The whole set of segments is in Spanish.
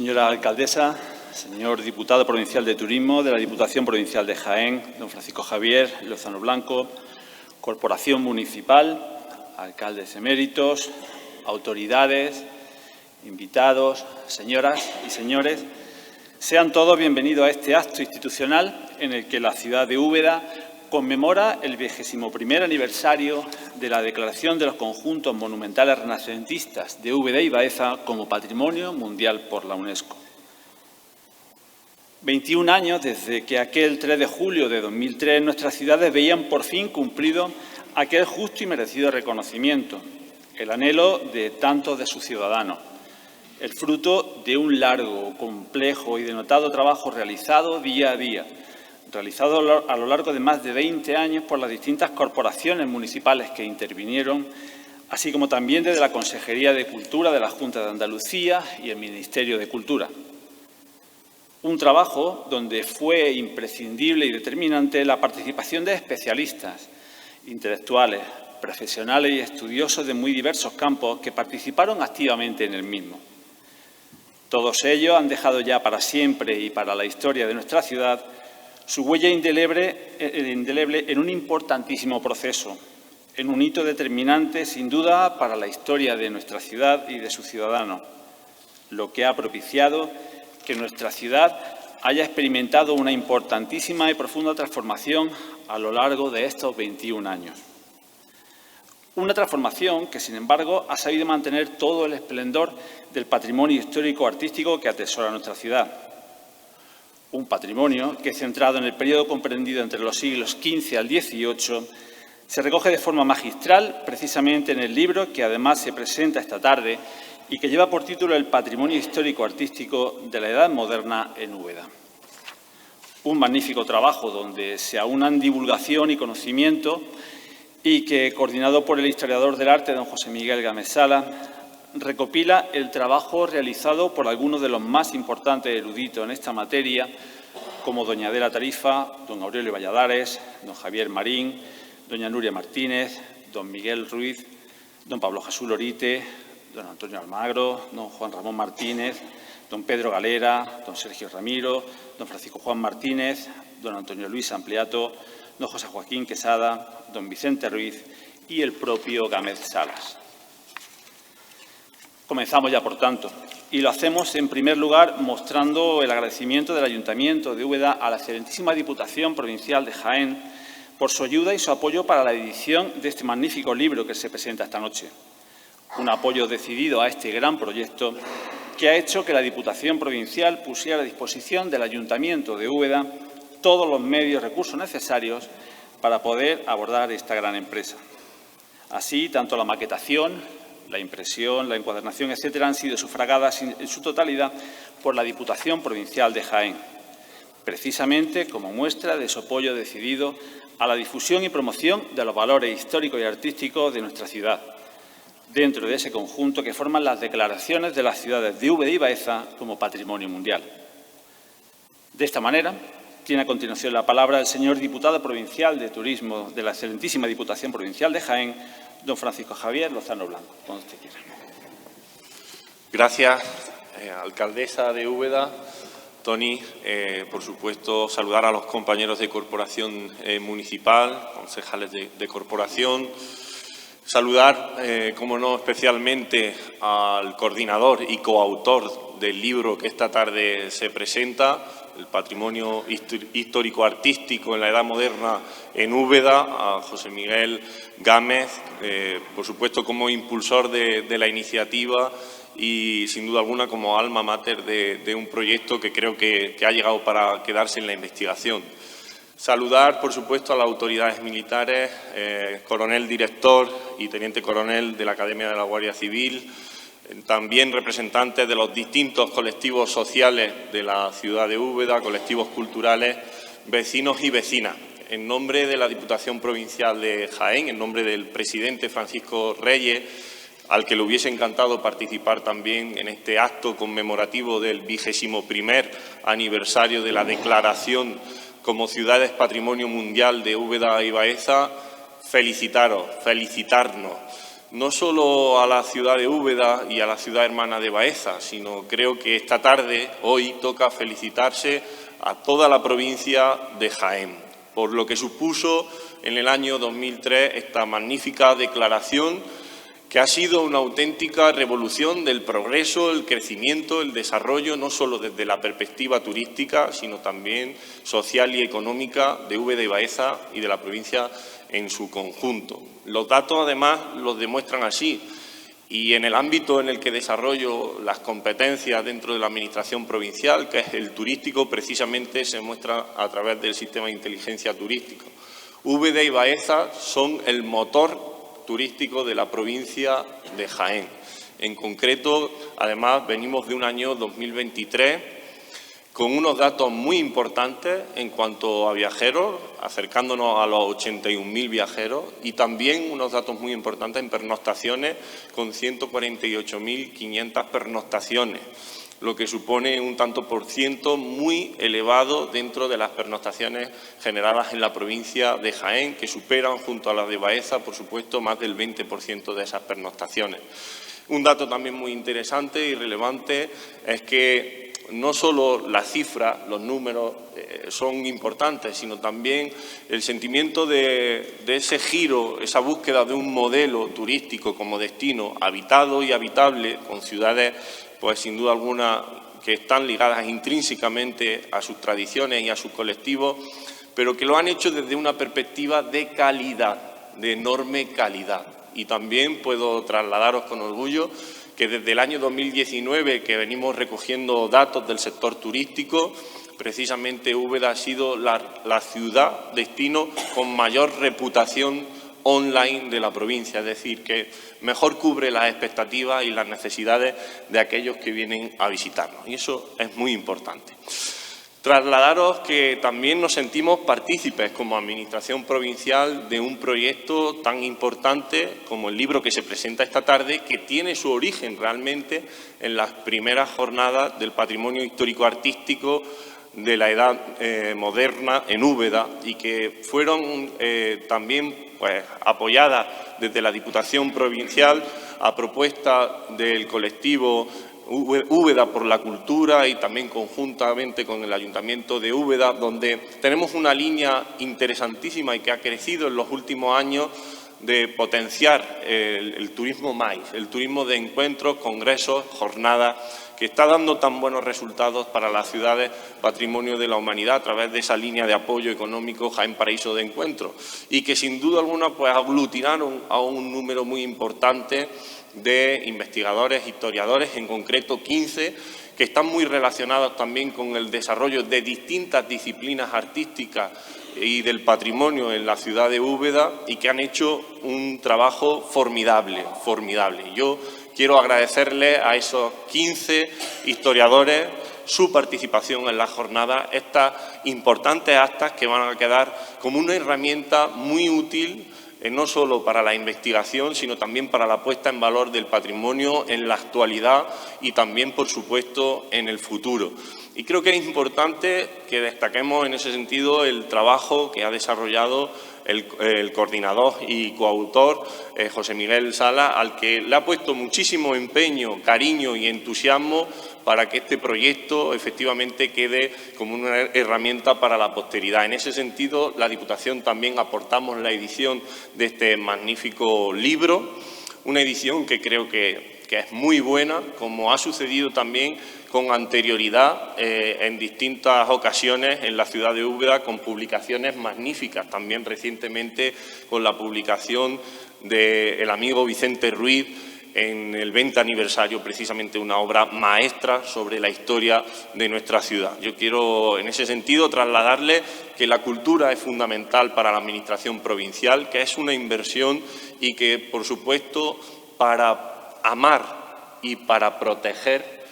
Señora alcaldesa, señor diputado provincial de Turismo de la Diputación Provincial de Jaén, don Francisco Javier Lozano Blanco, Corporación Municipal, alcaldes eméritos, autoridades, invitados, señoras y señores, sean todos bienvenidos a este acto institucional en el que la ciudad de Úbeda conmemora el 21º aniversario de la declaración de los conjuntos monumentales renacentistas de Úbeda y Baeza como Patrimonio Mundial por la UNESCO. 21 años desde que aquel 3 de julio de 2003 nuestras ciudades veían por fin cumplido aquel justo y merecido reconocimiento, el anhelo de tantos de sus ciudadanos, el fruto de un largo, complejo y denotado trabajo realizado día a día, realizado a lo largo de más de 20 años por las distintas corporaciones municipales que intervinieron, así como también desde la Consejería de Cultura de la Junta de Andalucía y el Ministerio de Cultura. Un trabajo donde fue imprescindible y determinante la participación de especialistas, intelectuales, profesionales y estudiosos de muy diversos campos que participaron activamente en el mismo. Todos ellos han dejado ya para siempre y para la historia de nuestra ciudad su huella indeleble en un importantísimo proceso, en un hito determinante, sin duda, para la historia de nuestra ciudad y de sus ciudadanos, lo que ha propiciado que nuestra ciudad haya experimentado una importantísima y profunda transformación a lo largo de estos 21 años. Una transformación que, sin embargo, ha sabido mantener todo el esplendor del patrimonio histórico-artístico que atesora nuestra ciudad. Un patrimonio que, centrado en el periodo comprendido entre los siglos XV al XVIII, se recoge de forma magistral precisamente en el libro que además se presenta esta tarde y que lleva por título El patrimonio histórico-artístico de la Edad Moderna en Úbeda. Un magnífico trabajo donde se aunan divulgación y conocimiento y que, coordinado por el historiador del arte, don José Miguel Gámez Sala, recopila el trabajo realizado por algunos de los más importantes eruditos en esta materia, como doña Adela Tarifa, don Aurelio Valladares, don Javier Marín, doña Nuria Martínez, don Miguel Ruiz, don Pablo Jesús Lorite, don Antonio Almagro, don Juan Ramón Martínez, don Pedro Galera, don Sergio Ramiro, don Francisco Juan Martínez, don Antonio Luis Ampliato, don José Joaquín Quesada, don Vicente Ruiz y el propio Gámez Salas. Comenzamos ya, por tanto, y lo hacemos en primer lugar mostrando el agradecimiento del Ayuntamiento de Úbeda a la excelentísima Diputación Provincial de Jaén por su ayuda y su apoyo para la edición de este magnífico libro que se presenta esta noche. Un apoyo decidido a este gran proyecto que ha hecho que la Diputación Provincial pusiera a disposición del Ayuntamiento de Úbeda todos los medios y recursos necesarios para poder abordar esta gran empresa. Así, tanto la maquetación, la impresión, la encuadernación, etcétera, han sido sufragadas en su totalidad por la Diputación Provincial de Jaén, precisamente como muestra de su apoyo decidido a la difusión y promoción de los valores históricos y artísticos de nuestra ciudad, dentro de ese conjunto que forman las declaraciones de las ciudades de Úbeda y Baeza como Patrimonio Mundial. De esta manera, tiene a continuación la palabra el señor diputado provincial de Turismo de la excelentísima Diputación Provincial de Jaén, don Francisco Javier Lozano Blanco, cuando usted quiera. Gracias, alcaldesa de Úbeda. Tony, por supuesto, saludar a los compañeros de corporación municipal, concejales de corporación. Saludar, como no, especialmente al coordinador y coautor del libro que esta tarde se presenta, el patrimonio histórico-artístico en la Edad Moderna en Úbeda, a José Miguel Gámez, por supuesto como impulsor de la iniciativa y sin duda alguna como alma mater de un proyecto que creo que ha llegado para quedarse en la investigación. Saludar, por supuesto, a las autoridades militares, coronel director y teniente coronel de la Academia de la Guardia Civil, también representantes de los distintos colectivos sociales de la ciudad de Úbeda, colectivos culturales, vecinos y vecinas. En nombre de la Diputación Provincial de Jaén, en nombre del presidente Francisco Reyes, al que le hubiese encantado participar también en este acto conmemorativo del 21º aniversario de la declaración como ciudades Patrimonio Mundial de Úbeda y Baeza, felicitarnos. no solo a la ciudad de Úbeda y a la ciudad hermana de Baeza, sino creo que esta tarde, hoy, toca felicitarse a toda la provincia de Jaén, por lo que supuso en el año 2003 esta magnífica declaración que ha sido una auténtica revolución del progreso, el crecimiento, el desarrollo, no solo desde la perspectiva turística, sino también social y económica de Úbeda y Baeza y de la provincia en su conjunto. Los datos, además, los demuestran así. Y en el ámbito en el que desarrollo las competencias dentro de la Administración provincial, que es el turístico, precisamente se muestra a través del sistema de inteligencia turístico. Úbeda y Baeza son el motor turístico de la provincia de Jaén. En concreto, además, venimos de un año 2023 con unos datos muy importantes en cuanto a viajeros, acercándonos a los 81.000 viajeros, y también unos datos muy importantes en pernoctaciones, con 148.500 pernoctaciones, lo que supone un tanto por ciento muy elevado dentro de las pernoctaciones generadas en la provincia de Jaén, que superan junto a las de Baeza, por supuesto, más del 20% de esas pernoctaciones. Un dato también muy interesante y relevante es que no solo las cifras, los números son importantes, sino también el sentimiento de ese giro, esa búsqueda de un modelo turístico como destino habitado y habitable, con ciudades, pues sin duda alguna, que están ligadas intrínsecamente a sus tradiciones y a sus colectivos, pero que lo han hecho desde una perspectiva de calidad, de enorme calidad. Y también puedo trasladaros con orgullo que desde el año 2019, que venimos recogiendo datos del sector turístico, precisamente Úbeda ha sido la ciudad destino con mayor reputación online de la provincia, es decir, que mejor cubre las expectativas y las necesidades de aquellos que vienen a visitarnos. Y eso es muy importante. Trasladaros que también nos sentimos partícipes como Administración provincial de un proyecto tan importante como el libro que se presenta esta tarde, que tiene su origen realmente en las primeras jornadas del patrimonio histórico-artístico de la edad moderna en Úbeda y que fueron también apoyadas desde la Diputación provincial a propuesta del colectivo Úbeda por la Cultura y también conjuntamente con el Ayuntamiento de Úbeda, donde tenemos una línea interesantísima y que ha crecido en los últimos años de potenciar el turismo MAIS, el turismo de encuentros, congresos, jornadas, que está dando tan buenos resultados para las ciudades patrimonio de la humanidad a través de esa línea de apoyo económico Jaén Paraíso de Encuentro y que sin duda alguna pues aglutinaron a un número muy importante de investigadores, historiadores, en concreto 15, que están muy relacionados también con el desarrollo de distintas disciplinas artísticas y del patrimonio en la ciudad de Úbeda y que han hecho un trabajo formidable, formidable. Yo quiero agradecerle a esos 15 historiadores su participación en la jornada, estas importantes actas que van a quedar como una herramienta muy útil no solo para la investigación, sino también para la puesta en valor del patrimonio en la actualidad y también, por supuesto, en el futuro. Y creo que es importante que destaquemos en ese sentido el trabajo que ha desarrollado el coordinador y coautor José Miguel Sala, al que le ha puesto muchísimo empeño, cariño y entusiasmo para que este proyecto efectivamente quede como una herramienta para la posteridad. En ese sentido, la Diputación también aportamos la edición de este magnífico libro, una edición que creo que es muy buena, como ha sucedido también con anterioridad en distintas ocasiones en la ciudad de Úbeda, con publicaciones magníficas, también recientemente con la publicación del amigo Vicente Ruiz en el 20 aniversario, precisamente una obra maestra sobre la historia de nuestra ciudad. Yo quiero, en ese sentido, trasladarle que la cultura es fundamental para la Administración provincial, que es una inversión y que, por supuesto, para amar y para proteger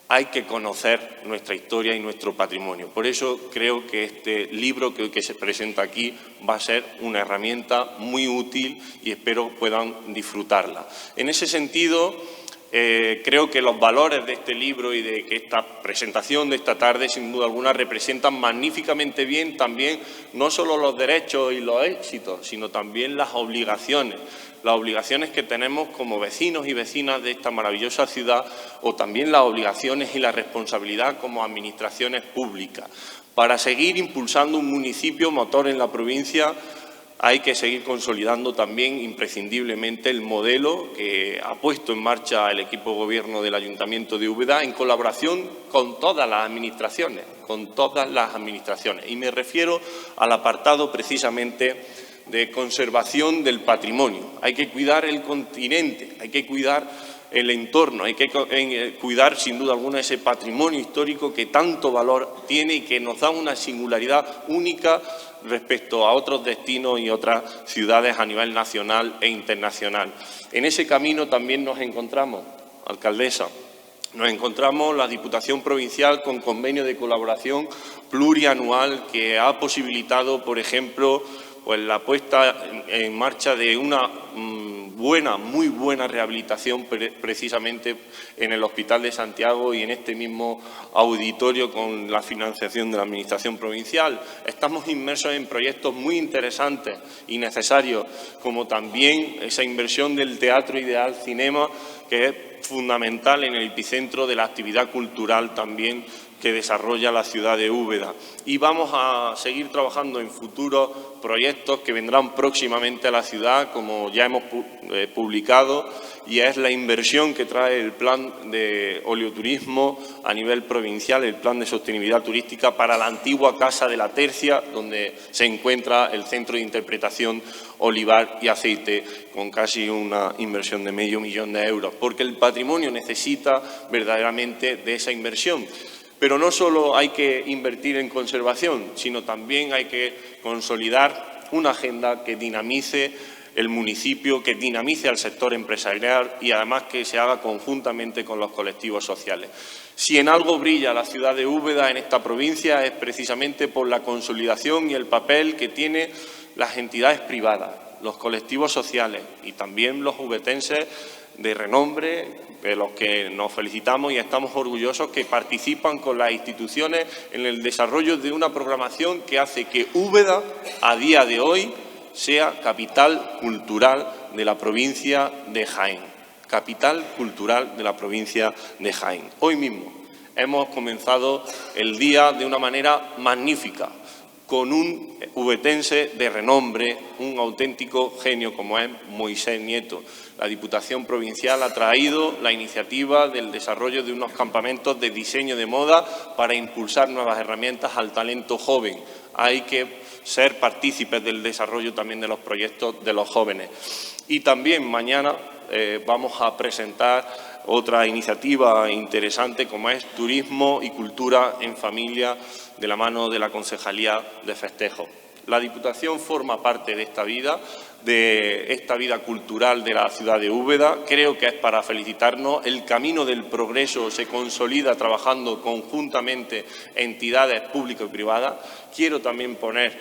hay que conocer nuestra historia y nuestro patrimonio. Por eso creo que este libro que hoy se presenta aquí va a ser una herramienta muy útil y espero puedan disfrutarla. En ese sentido, Creo que los valores de este libro y de que esta presentación de esta tarde, sin duda alguna, representan magníficamente bien también no solo los derechos y los éxitos, sino también las obligaciones que tenemos como vecinos y vecinas de esta maravillosa ciudad, o también las obligaciones y la responsabilidad como administraciones públicas. Para seguir impulsando un municipio motor en la provincia, hay que seguir consolidando también imprescindiblemente el modelo que ha puesto en marcha el equipo de gobierno del Ayuntamiento de Úbeda en colaboración con todas las administraciones, Y me refiero al apartado precisamente de conservación del patrimonio. Hay que cuidar el continente, hay que cuidar el entorno, hay que cuidar sin duda alguna ese patrimonio histórico que tanto valor tiene y que nos da una singularidad única respecto a otros destinos y otras ciudades a nivel nacional e internacional. En ese camino también nos encontramos, alcaldesa, nos encontramos la Diputación Provincial con convenio de colaboración plurianual que ha posibilitado, por ejemplo, pues la puesta en marcha de una muy buena rehabilitación precisamente en el Hospital de Santiago y en este mismo auditorio con la financiación de la Administración Provincial. Estamos inmersos en proyectos muy interesantes y necesarios, como también esa inversión del Teatro Ideal Cinema, que es fundamental en el epicentro de la actividad cultural también que desarrolla la ciudad de Úbeda. Y vamos a seguir trabajando en futuros proyectos que vendrán próximamente a la ciudad, como ya hemos publicado, y es la inversión que trae el plan de oleoturismo a nivel provincial, el plan de sostenibilidad turística para la antigua Casa de la Tercia, donde se encuentra el centro de interpretación Olivar y Aceite, con casi una inversión de medio millón de euros, porque el patrimonio necesita verdaderamente de esa inversión. Pero no solo hay que invertir en conservación, sino también hay que consolidar una agenda que dinamice el municipio, que dinamice al sector empresarial y además que se haga conjuntamente con los colectivos sociales. Si en algo brilla la ciudad de Úbeda en esta provincia es precisamente por la consolidación y el papel que tienen las entidades privadas, los colectivos sociales y también los ubetenses de renombre, de los que nos felicitamos y estamos orgullosos, que participan con las instituciones en el desarrollo de una programación que hace que Úbeda, a día de hoy, sea capital cultural de la provincia de Jaén. Capital cultural de la provincia de Jaén. Hoy mismo hemos comenzado el día de una manera magnífica, con un ubetense de renombre, un auténtico genio como es Moisés Nieto. La Diputación Provincial ha traído la iniciativa del desarrollo de unos campamentos de diseño de moda para impulsar nuevas herramientas al talento joven. Hay que ser partícipes del desarrollo también de los proyectos de los jóvenes. Y también mañana vamos a presentar otra iniciativa interesante como es Turismo y Cultura en Familia, de la mano de la Concejalía de Festejos. La Diputación forma parte de esta vida cultural de la ciudad de Úbeda. Creo que es para felicitarnos. El camino del progreso se consolida trabajando conjuntamente entidades públicas y privadas. Quiero también poner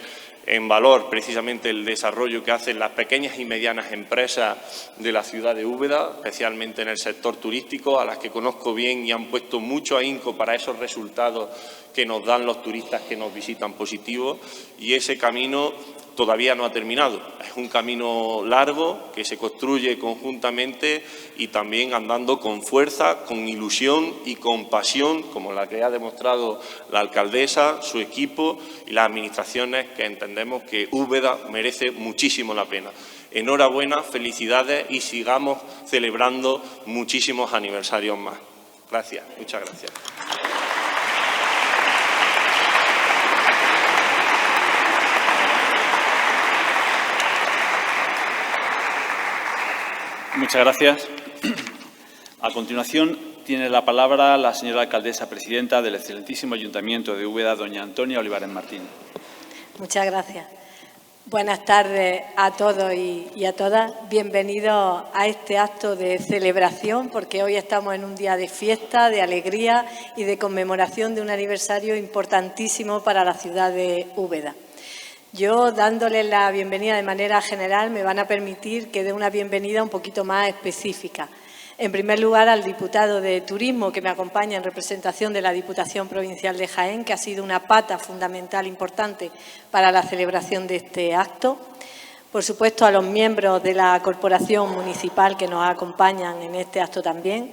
en valor precisamente el desarrollo que hacen las pequeñas y medianas empresas de la ciudad de Úbeda, especialmente en el sector turístico, a las que conozco bien y han puesto mucho ahínco para esos resultados que nos dan los turistas que nos visitan positivos, y ese camino todavía no ha terminado. Es un camino largo que se construye conjuntamente y también andando con fuerza, con ilusión y con pasión, como la que ha demostrado la alcaldesa, su equipo y las administraciones, que entendemos que Úbeda merece muchísimo la pena. Enhorabuena, felicidades y sigamos celebrando muchísimos aniversarios más. Gracias, muchas gracias. Muchas gracias. A continuación, tiene la palabra la señora alcaldesa presidenta del excelentísimo Ayuntamiento de Úbeda, doña Antonia Olivares Martín. Muchas gracias. Buenas tardes a todos y a todas. Bienvenidos a este acto de celebración, porque hoy estamos en un día de fiesta, de alegría y de conmemoración de un aniversario importantísimo para la ciudad de Úbeda. Yo, dándoles la bienvenida de manera general, me van a permitir que dé una bienvenida un poquito más específica. En primer lugar, al diputado de Turismo, que me acompaña en representación de la Diputación Provincial de Jaén, que ha sido una pata fundamental importante para la celebración de este acto. Por supuesto, a los miembros de la Corporación Municipal que nos acompañan en este acto también.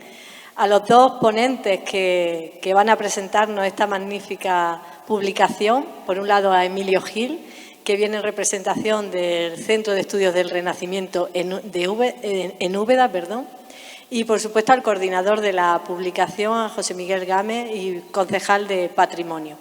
A los dos ponentes que van a presentarnos esta magnífica publicación. Por un lado, a Emilio Gil, que viene en representación del Centro de Estudios del Renacimiento en Úbeda, y, por supuesto, al coordinador de la publicación, a José Miguel Gámez, y concejal de Patrimonio.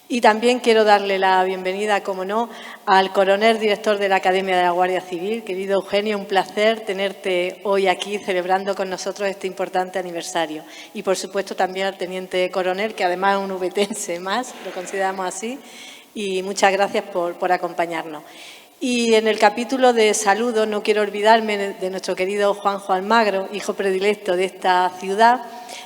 Y también quiero darle la bienvenida, como no, al coronel director de la Academia de la Guardia Civil. Querido Eugenio, un placer tenerte hoy aquí celebrando con nosotros este importante aniversario. Y, por supuesto, también al teniente coronel, que además es un ubetense más, lo consideramos así, y muchas gracias por acompañarnos. Y en el capítulo de saludos no quiero olvidarme de nuestro querido Juanjo Almagro, hijo predilecto de esta ciudad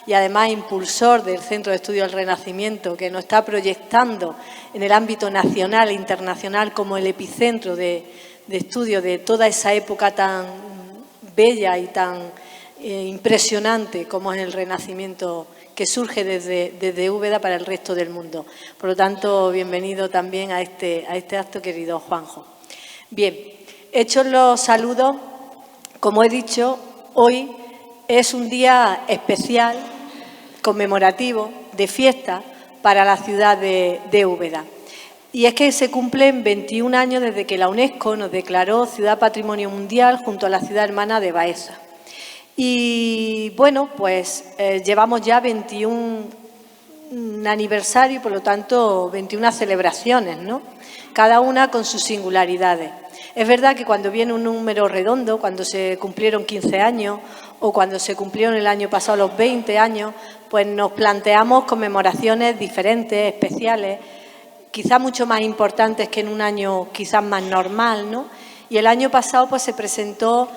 y además impulsor del Centro de Estudios del Renacimiento, que nos está proyectando en el ámbito nacional e internacional como el epicentro de estudio de toda esa época tan bella y tan impresionante como es el Renacimiento, que surge desde Úbeda para el resto del mundo. Por lo tanto, bienvenido también a este acto, querido Juanjo. Bien, hechos los saludos, como he dicho, hoy es un día especial, conmemorativo, de fiesta para la ciudad de Úbeda. Y es que se cumplen 21 años desde que la UNESCO nos declaró Ciudad Patrimonio Mundial junto a la ciudad hermana de Baeza. Y bueno, pues llevamos ya 21 aniversario y, por lo tanto, 21 celebraciones, ¿no? Cada una con sus singularidades. Es verdad que cuando viene un número redondo, cuando se cumplieron 15 años o cuando se cumplieron el año pasado los 20 años, pues nos planteamos conmemoraciones diferentes, especiales, quizás mucho más importantes que en un año quizás más normal, ¿no? Y el año pasado pues se presentó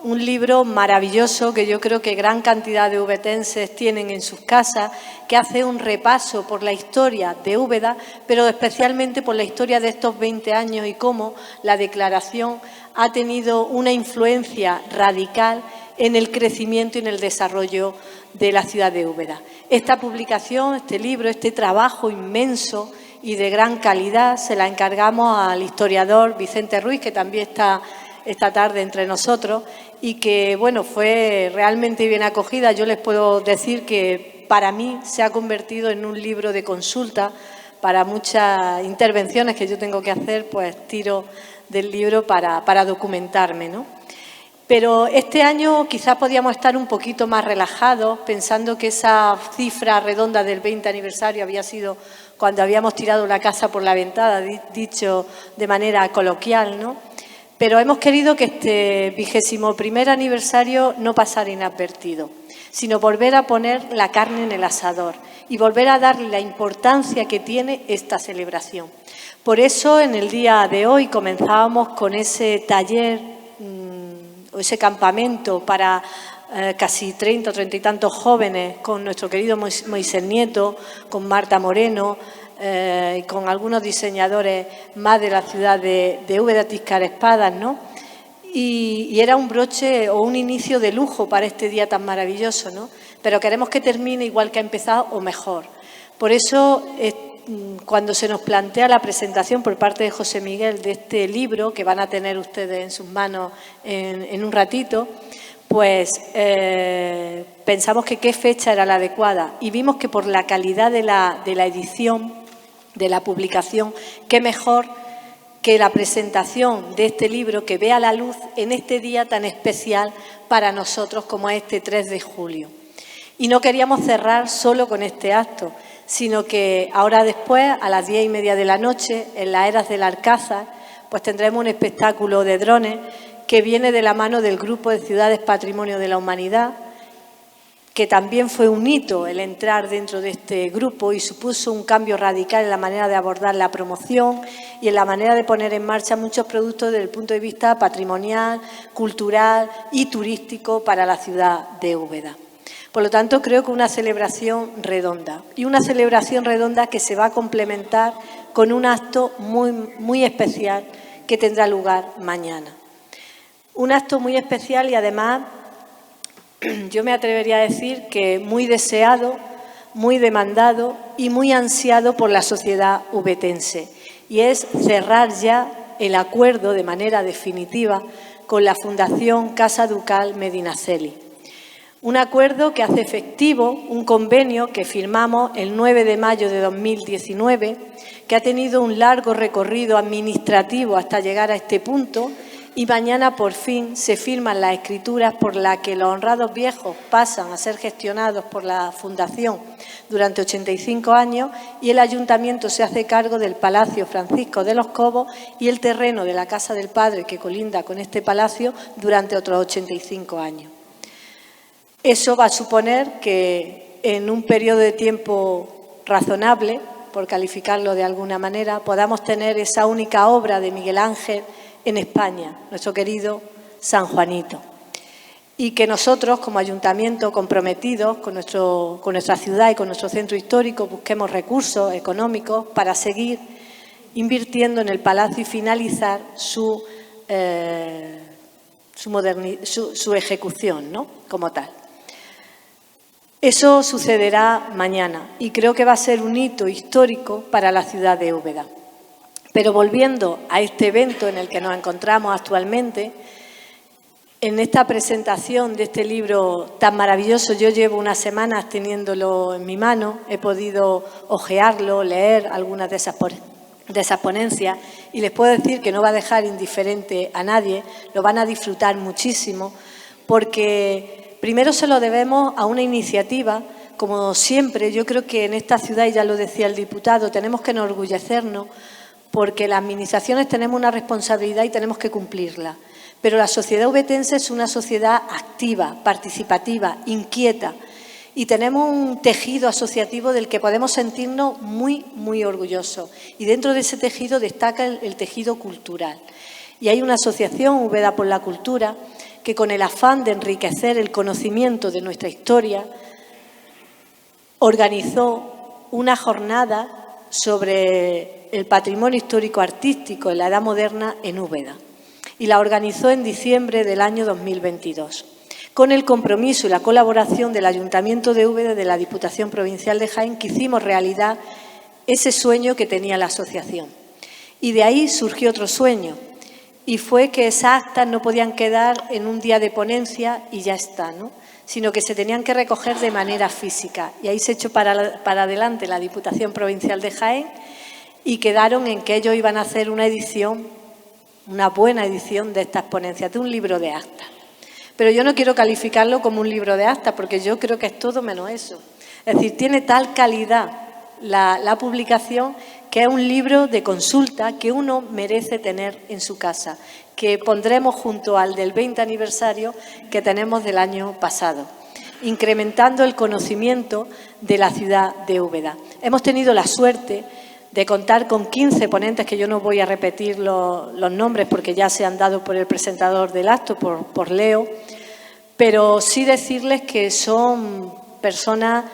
un libro maravilloso que yo creo que gran cantidad de ubetenses tienen en sus casas, que hace un repaso por la historia de Úbeda, pero especialmente por la historia de estos 20 años y cómo la declaración ha tenido una influencia radical en el crecimiento y en el desarrollo de la ciudad de Úbeda. Esta publicación, este libro, este trabajo inmenso y de gran calidad se la encargamos al historiador Vicente Ruiz, que también está esta tarde entre nosotros y que, bueno, fue realmente bien acogida. Yo les puedo decir que para mí se ha convertido en un libro de consulta para muchas intervenciones que yo tengo que hacer, pues tiro del libro para documentarme, ¿no? Pero este año quizás podíamos estar un poquito más relajados, pensando que esa cifra redonda del 20 aniversario había sido cuando habíamos tirado la casa por la ventana, dicho de manera coloquial, ¿no? Pero hemos querido que este 21º aniversario no pasara inadvertido, sino volver a poner la carne en el asador y volver a darle la importancia que tiene esta celebración. Por eso, en el día de hoy comenzábamos con ese taller o ese campamento para casi 30 o 30 y tantos jóvenes, con nuestro querido Moisés Nieto, con Marta Moreno, y con algunos diseñadores más de la ciudad de Úbeda, Tíscar Espadas, ¿no? Y era un broche o un inicio de lujo para este día tan maravilloso, ¿no? Pero queremos que termine igual que ha empezado o mejor. Por eso, cuando se nos plantea la presentación por parte de José Miguel de este libro, que van a tener ustedes en sus manos en un ratito, pues pensamos que qué fecha era la adecuada y vimos que por la calidad de la edición, de la publicación, qué mejor que la presentación de este libro que vea la luz en este día tan especial para nosotros como es este 3 de julio. Y no queríamos cerrar solo con este acto, sino que ahora después, a las 10:30 de la noche, en las Eras del Alcázar, pues tendremos un espectáculo de drones que viene de la mano del Grupo de Ciudades Patrimonio de la Humanidad, que también fue un hito el entrar dentro de este grupo y supuso un cambio radical en la manera de abordar la promoción y en la manera de poner en marcha muchos productos desde el punto de vista patrimonial, cultural y turístico para la ciudad de Úbeda. Por lo tanto, creo que una celebración redonda y una celebración redonda que se va a complementar con un acto muy especial que tendrá lugar mañana. Un acto muy especial y además yo me atrevería a decir que muy deseado, muy demandado y muy ansiado por la sociedad ubetense, y es cerrar ya el acuerdo de manera definitiva con la Fundación Casa Ducal Medinaceli. Un acuerdo que hace efectivo un convenio que firmamos el 9 de mayo de 2019, que ha tenido un largo recorrido administrativo hasta llegar a este punto, y mañana por fin se firman las escrituras por las que los honrados viejos pasan a ser gestionados por la Fundación durante 85 años y el Ayuntamiento se hace cargo del Palacio Francisco de los Cobos y el terreno de la Casa del Padre que colinda con este palacio durante otros 85 años. Eso va a suponer que en un periodo de tiempo razonable, por calificarlo de alguna manera, podamos tener esa única obra de Miguel Ángel en España, nuestro querido San Juanito. Y que nosotros, como ayuntamiento comprometidos con nuestra ciudad y con nuestro centro histórico, busquemos recursos económicos para seguir invirtiendo en el palacio y finalizar su ejecución, ¿no?, como tal. Eso sucederá mañana y creo que va a ser un hito histórico para la ciudad de Úbeda. Pero volviendo a este evento en el que nos encontramos actualmente, en esta presentación de este libro tan maravilloso, yo llevo unas semanas teniéndolo en mi mano, he podido hojearlo, leer algunas de esas ponencias y les puedo decir que no va a dejar indiferente a nadie, lo van a disfrutar muchísimo porque primero se lo debemos a una iniciativa, como siempre, yo creo que en esta ciudad, y ya lo decía el diputado, tenemos que enorgullecernos porque las administraciones tenemos una responsabilidad y tenemos que cumplirla. Pero la sociedad ubetense es una sociedad activa, participativa, inquieta y tenemos un tejido asociativo del que podemos sentirnos muy, muy orgullosos. Y dentro de ese tejido destaca el tejido cultural. Y hay una asociación, Úbeda por la Cultura, que con el afán de enriquecer el conocimiento de nuestra historia, organizó una jornada sobre el patrimonio histórico-artístico en la Edad Moderna en Úbeda. Y la organizó en diciembre del año 2022, con el compromiso y la colaboración del Ayuntamiento de Úbeda y de la Diputación Provincial de Jaén, que hicimos realidad ese sueño que tenía la asociación. Y de ahí surgió otro sueño, y fue que esas actas no podían quedar en un día de ponencia y ya está, ¿no?, sino que se tenían que recoger de manera física. Y ahí se echó para adelante la Diputación Provincial de Jaén y quedaron en que ellos iban a hacer una edición, una buena edición de estas ponencias, de un libro de actas. Pero yo no quiero calificarlo como un libro de actas porque yo creo que es todo menos eso. Es decir, tiene tal calidad la publicación que es un libro de consulta que uno merece tener en su casa, que pondremos junto al del 20 aniversario que tenemos del año pasado, incrementando el conocimiento de la ciudad de Úbeda. Hemos tenido la suerte de contar con 15 ponentes, que yo no voy a repetir los nombres porque ya se han dado por el presentador del acto, por Leo, pero sí decirles que son personas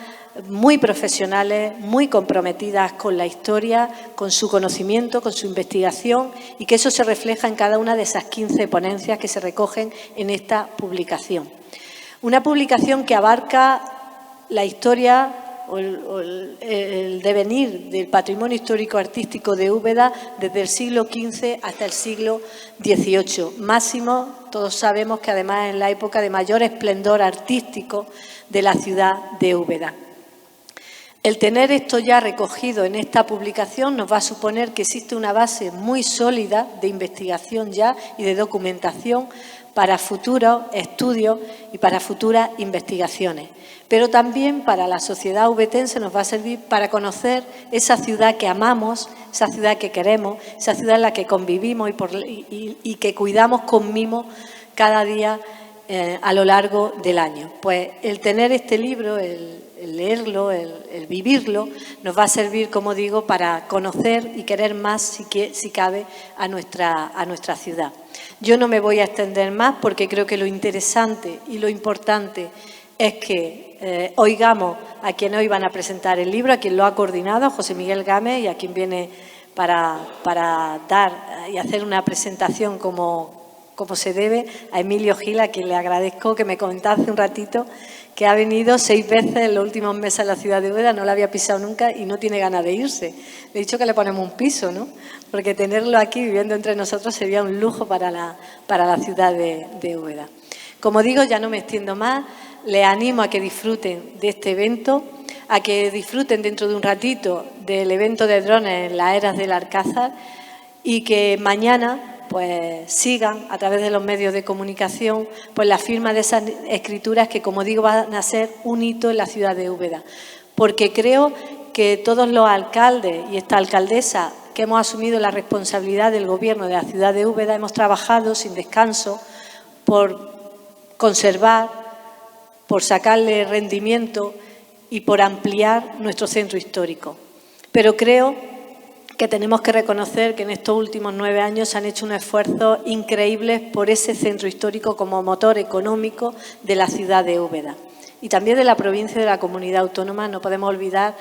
muy profesionales, muy comprometidas con la historia, con su conocimiento, con su investigación y que eso se refleja en cada una de esas 15 ponencias que se recogen en esta publicación. Una publicación que abarca la historia o el devenir del patrimonio histórico-artístico de Úbeda desde el siglo XV hasta el siglo XVIII. Máximo, todos sabemos que además es la época de mayor esplendor artístico de la ciudad de Úbeda. El tener esto ya recogido en esta publicación nos va a suponer que existe una base muy sólida de investigación ya y de documentación para futuros estudios y para futuras investigaciones. Pero también para la sociedad ubetense nos va a servir para conocer esa ciudad que amamos, esa ciudad que queremos, esa ciudad en la que convivimos y que cuidamos con mimo cada día a lo largo del año. Pues el tener este libro, el leerlo, el vivirlo, nos va a servir, como digo, para conocer y querer más, si cabe, a nuestra ciudad. Yo no me voy a extender más porque creo que lo interesante y lo importante es que oigamos a quienes hoy van a presentar el libro, a quien lo ha coordinado, a José Miguel Gámez, y a quien viene para dar y hacer una presentación como como se debe, a Emilio Gil, a quien le agradezco que me comentaba hace un ratito que ha venido 6 veces en los últimos meses a la ciudad de Úbeda, no la había pisado nunca y no tiene ganas de irse. Le he dicho que le ponemos un piso, ¿no? Porque tenerlo aquí viviendo entre nosotros sería un lujo para la ciudad de Úbeda. Como digo, ya no me extiendo más, les animo a que disfruten de este evento, a que disfruten dentro de un ratito del evento de drones en las eras del Alcázar y que mañana pues sigan a través de los medios de comunicación pues la firma de esas escrituras que, como digo, van a ser un hito en la ciudad de Úbeda. Porque creo que todos los alcaldes y esta alcaldesa que hemos asumido la responsabilidad del Gobierno de la ciudad de Úbeda hemos trabajado sin descanso por conservar, por sacarle rendimiento y por ampliar nuestro centro histórico. Pero creo que tenemos que reconocer que en estos últimos 9 años se han hecho unos esfuerzos increíbles por ese centro histórico como motor económico de la ciudad de Úbeda. Y también de la provincia y de la comunidad autónoma. No podemos olvidar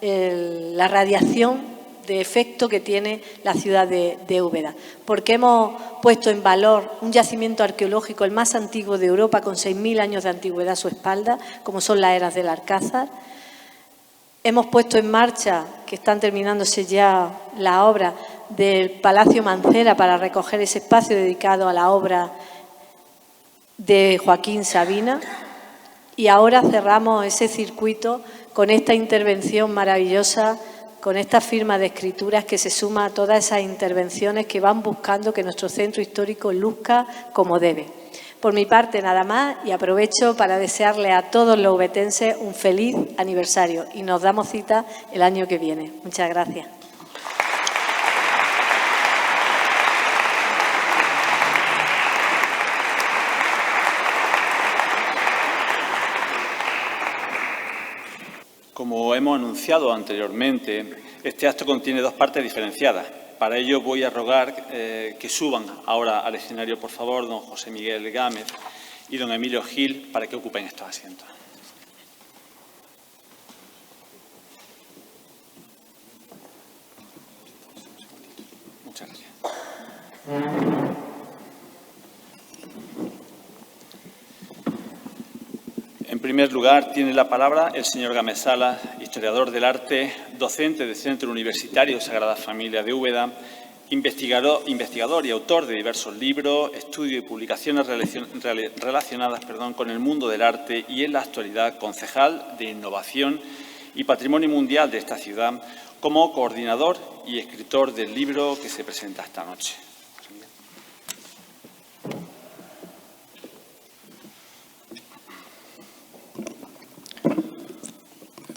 la radiación de efecto que tiene la ciudad de Úbeda, porque hemos puesto en valor un yacimiento arqueológico, el más antiguo de Europa, con 6.000 años de antigüedad a su espalda, como son las eras del Alcázar. Hemos puesto en marcha, que están terminándose ya la obra del Palacio Mancera para recoger ese espacio dedicado a la obra de Joaquín Sabina. Y ahora cerramos ese circuito con esta intervención maravillosa, con esta firma de escrituras que se suma a todas esas intervenciones que van buscando que nuestro centro histórico luzca como debe. Por mi parte, nada más, y aprovecho para desearle a todos los ubetenses un feliz aniversario y nos damos cita el año que viene. Muchas gracias. Como hemos anunciado anteriormente, este acto contiene 2 partes diferenciadas. Para ello voy a rogar que suban ahora al escenario, por favor, don José Miguel Gámez y don Emilio Gil, para que ocupen estos asientos. Muchas gracias. En primer lugar, tiene la palabra el señor Gámez Salas, historiador del arte, docente del Centro Universitario Sagrada Familia de Úbeda, investigador y autor de diversos libros, estudios y publicaciones relacionadas con el mundo del arte y, en la actualidad, concejal de Innovación y Patrimonio Mundial de esta ciudad, como coordinador y escritor del libro que se presenta esta noche.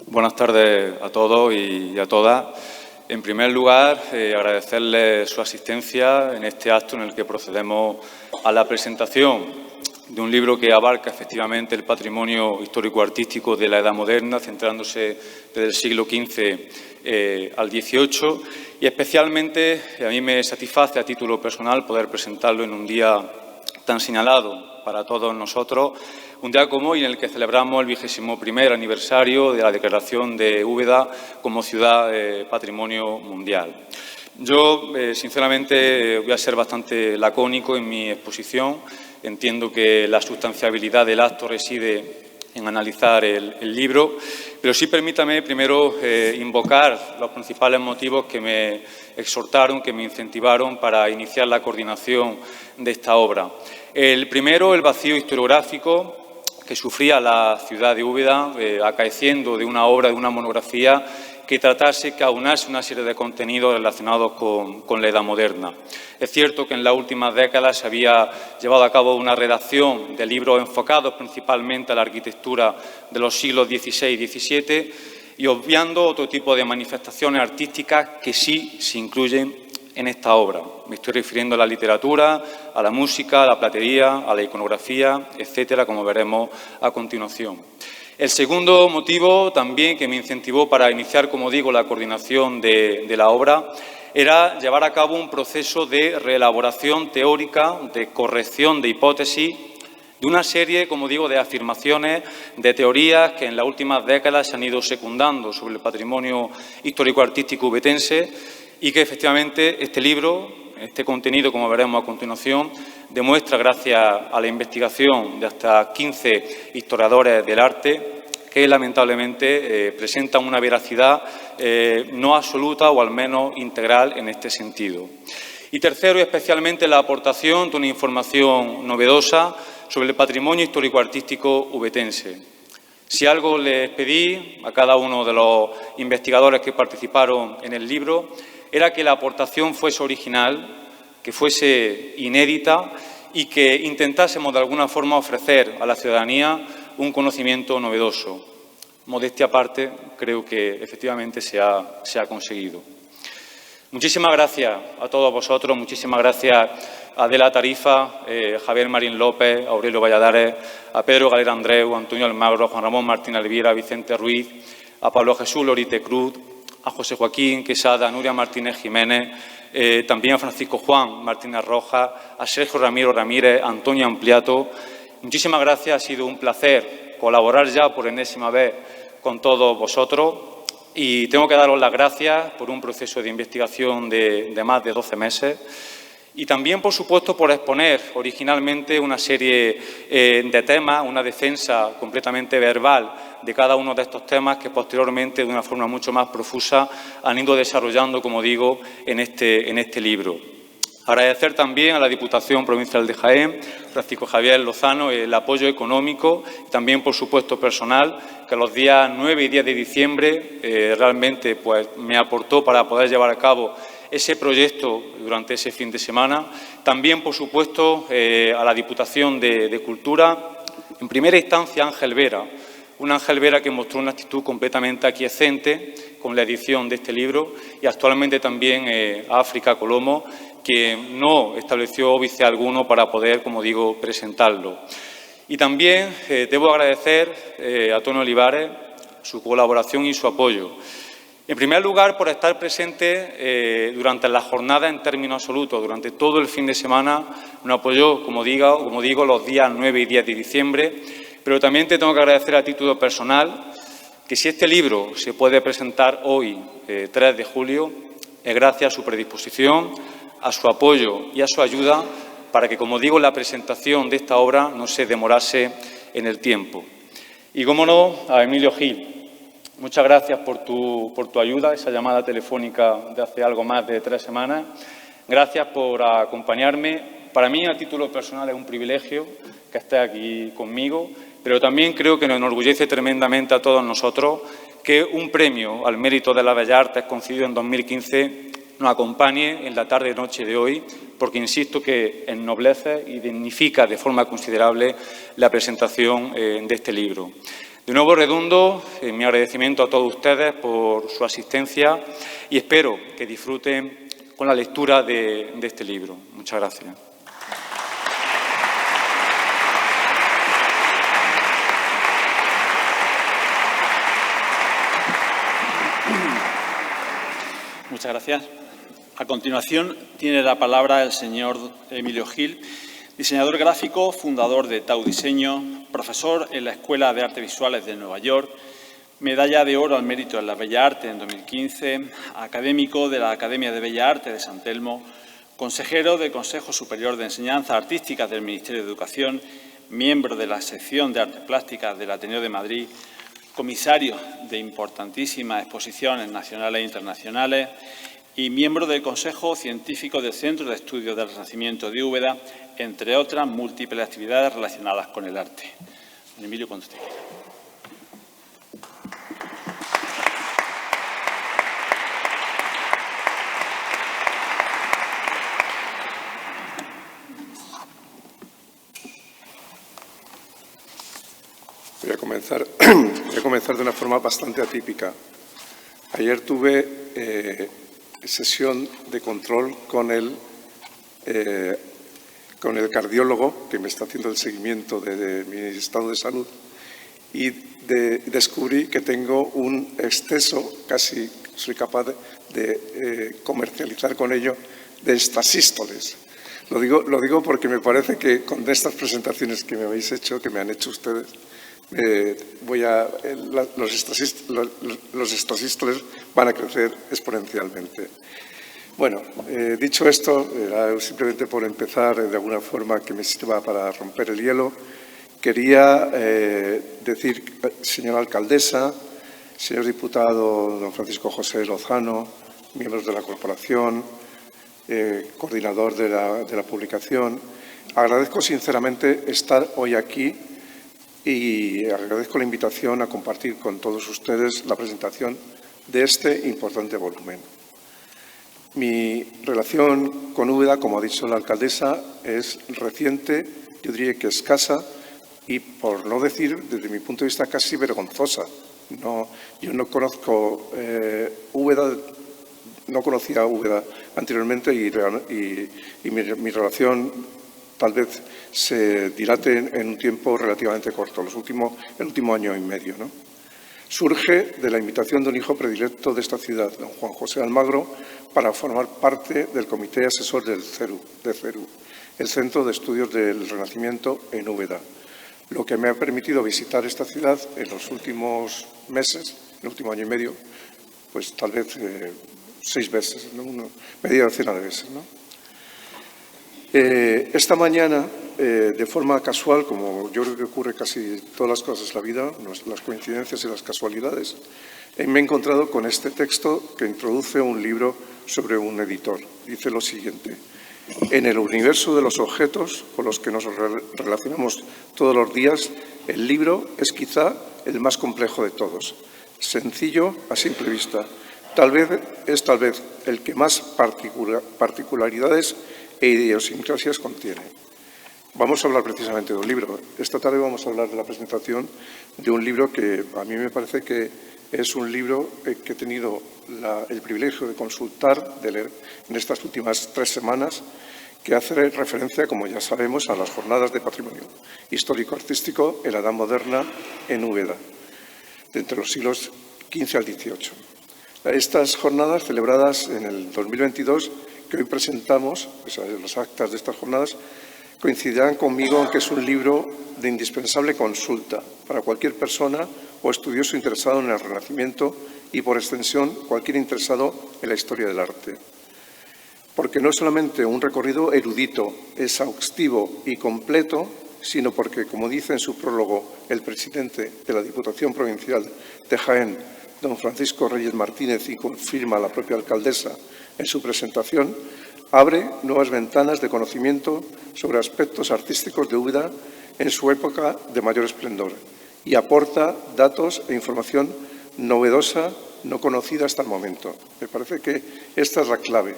Buenas tardes a todos y a todas. En primer lugar, agradecerles su asistencia en este acto en el que procedemos a la presentación de un libro que abarca efectivamente el patrimonio histórico-artístico de la Edad Moderna, centrándose desde el siglo XV al XVIII, y especialmente a mí me satisface a título personal poder presentarlo en un día tan señalado para todos nosotros, un día como hoy en el que celebramos el 21º aniversario de la declaración de Úbeda como ciudad patrimonio mundial. Yo, sinceramente, voy a ser bastante lacónico en mi exposición. Entiendo que la sustanciabilidad del acto reside en analizar el libro, pero sí permítame primero invocar los principales motivos que me exhortaron, que me incentivaron para iniciar la coordinación de esta obra. El primero, el vacío historiográfico que sufría la ciudad de Úbeda, acaeciendo de una obra, de una monografía que tratase, que aunase una serie de contenidos relacionados con la Edad Moderna. Es cierto que en las últimas décadas se había llevado a cabo una redacción de libros enfocados principalmente a la arquitectura de los siglos XVI y XVII y obviando otro tipo de manifestaciones artísticas que sí se incluyen en esta obra. Me estoy refiriendo a la literatura, a la música, a la platería, a la iconografía, etcétera, como veremos a continuación. El segundo motivo también que me incentivó para iniciar, como digo, la coordinación de la obra era llevar a cabo un proceso de reelaboración teórica, de corrección de hipótesis, de una serie, como digo, de afirmaciones, de teorías que en las últimas décadas se han ido secundando sobre el patrimonio histórico-artístico ubetense y que efectivamente este libro, este contenido, como veremos a continuación, demuestra, gracias a la investigación de hasta 15 historiadores del arte, que lamentablemente presentan una veracidad no absoluta o al menos integral en este sentido. Y tercero, y especialmente la aportación de una información novedosa sobre el patrimonio histórico-artístico ubetense. Si algo les pedí a cada uno de los investigadores que participaron en el libro, era que la aportación fuese original, que fuese inédita y que intentásemos de alguna forma ofrecer a la ciudadanía un conocimiento novedoso. Modestia aparte, creo que efectivamente se ha conseguido. Muchísimas gracias a todos vosotros, muchísimas gracias a Adela Tarifa, Javier Marín López, Aurelio Valladares, a Pedro Galera Andreu, Antonio Almagro, Juan Ramón Martín Alviera, Vicente Ruiz, a Pablo Jesús Lorite Cruz, a José Joaquín Quesada, a Nuria Martínez Jiménez, también a Francisco Juan Martínez Rojas, a Sergio Ramiro Ramírez, a Antonio Ampliato. Muchísimas gracias, ha sido un placer colaborar ya por enésima vez con todos vosotros y tengo que daros las gracias por un proceso de investigación de más de 12 meses y también, por supuesto, por exponer originalmente una serie de temas, una defensa completamente verbal de cada uno de estos temas que posteriormente, de una forma mucho más profusa, han ido desarrollando, como digo, en este libro. Agradecer también a la Diputación Provincial de Jaén, Francisco Javier Lozano, el apoyo económico y también, por supuesto, personal, que los días 9 y 10 de diciembre realmente me aportó para poder llevar a cabo ese proyecto durante ese fin de semana. También, por supuesto, a la Diputación de Cultura, en primera instancia Ángel Vera, un Ángel Vera que mostró una actitud completamente aquiescente con la edición de este libro y actualmente también a África Colomo, que no estableció óbice alguno para poder, como digo, presentarlo. Y también debo agradecer a Tony Olivares su colaboración y su apoyo. En primer lugar, por estar presente durante la jornada en términos absolutos, durante todo el fin de semana, me apoyó, como digo, los días 9 y 10 de diciembre, pero también te tengo que agradecer a título personal que si este libro se puede presentar hoy, 3 de julio, es gracias a su predisposición, a su apoyo y a su ayuda para que, como digo, la presentación de esta obra no se demorase en el tiempo. Y, cómo no, a Emilio Gil. Muchas gracias por tu ayuda, esa llamada telefónica de hace algo más de 3 semanas. Gracias por acompañarme. Para mí, a título personal, es un privilegio que estés aquí conmigo, pero también creo que nos enorgullece tremendamente a todos nosotros que un premio al mérito de las Bellas Artes concedido en 2015 nos acompañe en la tarde y noche de hoy, porque insisto que ennoblece y dignifica de forma considerable la presentación de este libro. De nuevo redundo en mi agradecimiento a todos ustedes por su asistencia y espero que disfruten con la lectura de este libro. Muchas gracias. Muchas gracias. A continuación, tiene la palabra el señor Emilio Gil, diseñador gráfico, fundador de Tau Diseño, profesor en la Escuela de Artes Visuales de Nueva York, medalla de oro al mérito en las Bellas Artes en 2015, académico de la Academia de Bellas Artes de San Telmo, consejero del Consejo Superior de Enseñanza Artística del Ministerio de Educación, miembro de la sección de Artes Plásticas del Ateneo de Madrid, comisario de importantísimas exposiciones nacionales e internacionales y miembro del Consejo Científico del Centro de Estudios del Renacimiento de Úbeda, entre otras múltiples actividades relacionadas con el arte. Don Emilio, cuando usted quiera. Voy a comenzar de una forma bastante atípica. Ayer tuve sesión de control con el cardiólogo que me está haciendo el seguimiento de mi estado de salud y descubrí que tengo un exceso, casi soy capaz de comercializar con ello, de estasístoles. Lo digo porque me parece que con estas presentaciones que me habéis hecho, que me han hecho ustedes, los estasístoles van a crecer exponencialmente. Bueno, dicho esto, simplemente por empezar de alguna forma que me sirva para romper el hielo, quería decir, señora alcaldesa, señor diputado don Francisco José Lozano, miembros de la corporación, coordinador de la publicación, agradezco sinceramente estar hoy aquí y agradezco la invitación a compartir con todos ustedes la presentación de este importante volumen. Mi relación con Úbeda, como ha dicho la alcaldesa, es reciente, yo diría que escasa y, por no decir, desde mi punto de vista, casi vergonzosa. Yo no conozco Úbeda, no conocía a Úbeda anteriormente y mi relación tal vez se dilate en un tiempo relativamente corto, el último año y medio, ¿no? Surge de la invitación de un hijo predilecto de esta ciudad, don Juan José Almagro, para formar parte del comité asesor del CERU, el Centro de Estudios del Renacimiento en Úbeda, lo que me ha permitido visitar esta ciudad en los últimos meses, el último año y medio, pues tal vez 6 veces, ¿no? Media docena de veces, ¿no? Esta mañana, de forma casual, como yo creo que ocurre casi todas las cosas en la vida, las coincidencias y las casualidades, me he encontrado con este texto que introduce un libro sobre un editor. Dice lo siguiente: en el universo de los objetos con los que nos relacionamos todos los días, el libro es quizá el más complejo de todos. Sencillo a simple vista. Tal vez el que más particularidades e idiosincrasias contiene. Vamos a hablar precisamente de un libro. Esta tarde vamos a hablar de la presentación de un libro que a mí me parece que es un libro que he tenido el privilegio de consultar, de leer en estas últimas 3 semanas, que hace referencia, como ya sabemos, a las jornadas de patrimonio histórico-artístico en la Edad Moderna en Úbeda, de entre los siglos XV al XVIII. Estas jornadas, celebradas en el 2022, que hoy presentamos, las actas de estas jornadas, coincidirán conmigo en que es un libro de indispensable consulta para cualquier persona o estudioso interesado en el Renacimiento y, por extensión, cualquier interesado en la historia del arte. Porque no es solamente un recorrido erudito, exhaustivo y completo, sino porque, como dice en su prólogo el presidente de la Diputación Provincial de Jaén, don Francisco Reyes Martínez, y confirma la propia alcaldesa en su presentación, abre nuevas ventanas de conocimiento sobre aspectos artísticos de Úbeda en su época de mayor esplendor y aporta datos e información novedosa no conocida hasta el momento. Me parece que esta es la clave,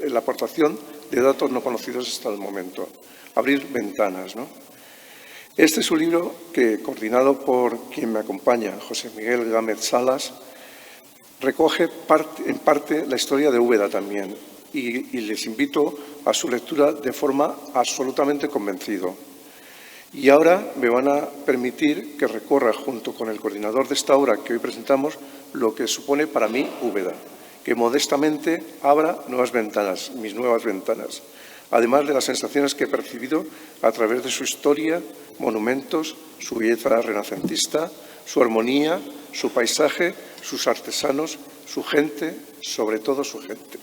la aportación de datos no conocidos hasta el momento. Abrir ventanas, ¿no? Este es un libro que, coordinado por quien me acompaña, José Miguel Gámez Salas, recoge en parte la historia de Úbeda también y les invito a su lectura de forma absolutamente convencido. Y ahora me van a permitir que recorra, junto con el coordinador de esta obra que hoy presentamos, lo que supone para mí Úbeda, que modestamente abra nuevas ventanas, mis nuevas ventanas, además de las sensaciones que he percibido a través de su historia, monumentos, su belleza renacentista, su armonía, su paisaje, sus artesanos, su gente, sobre todo su gente.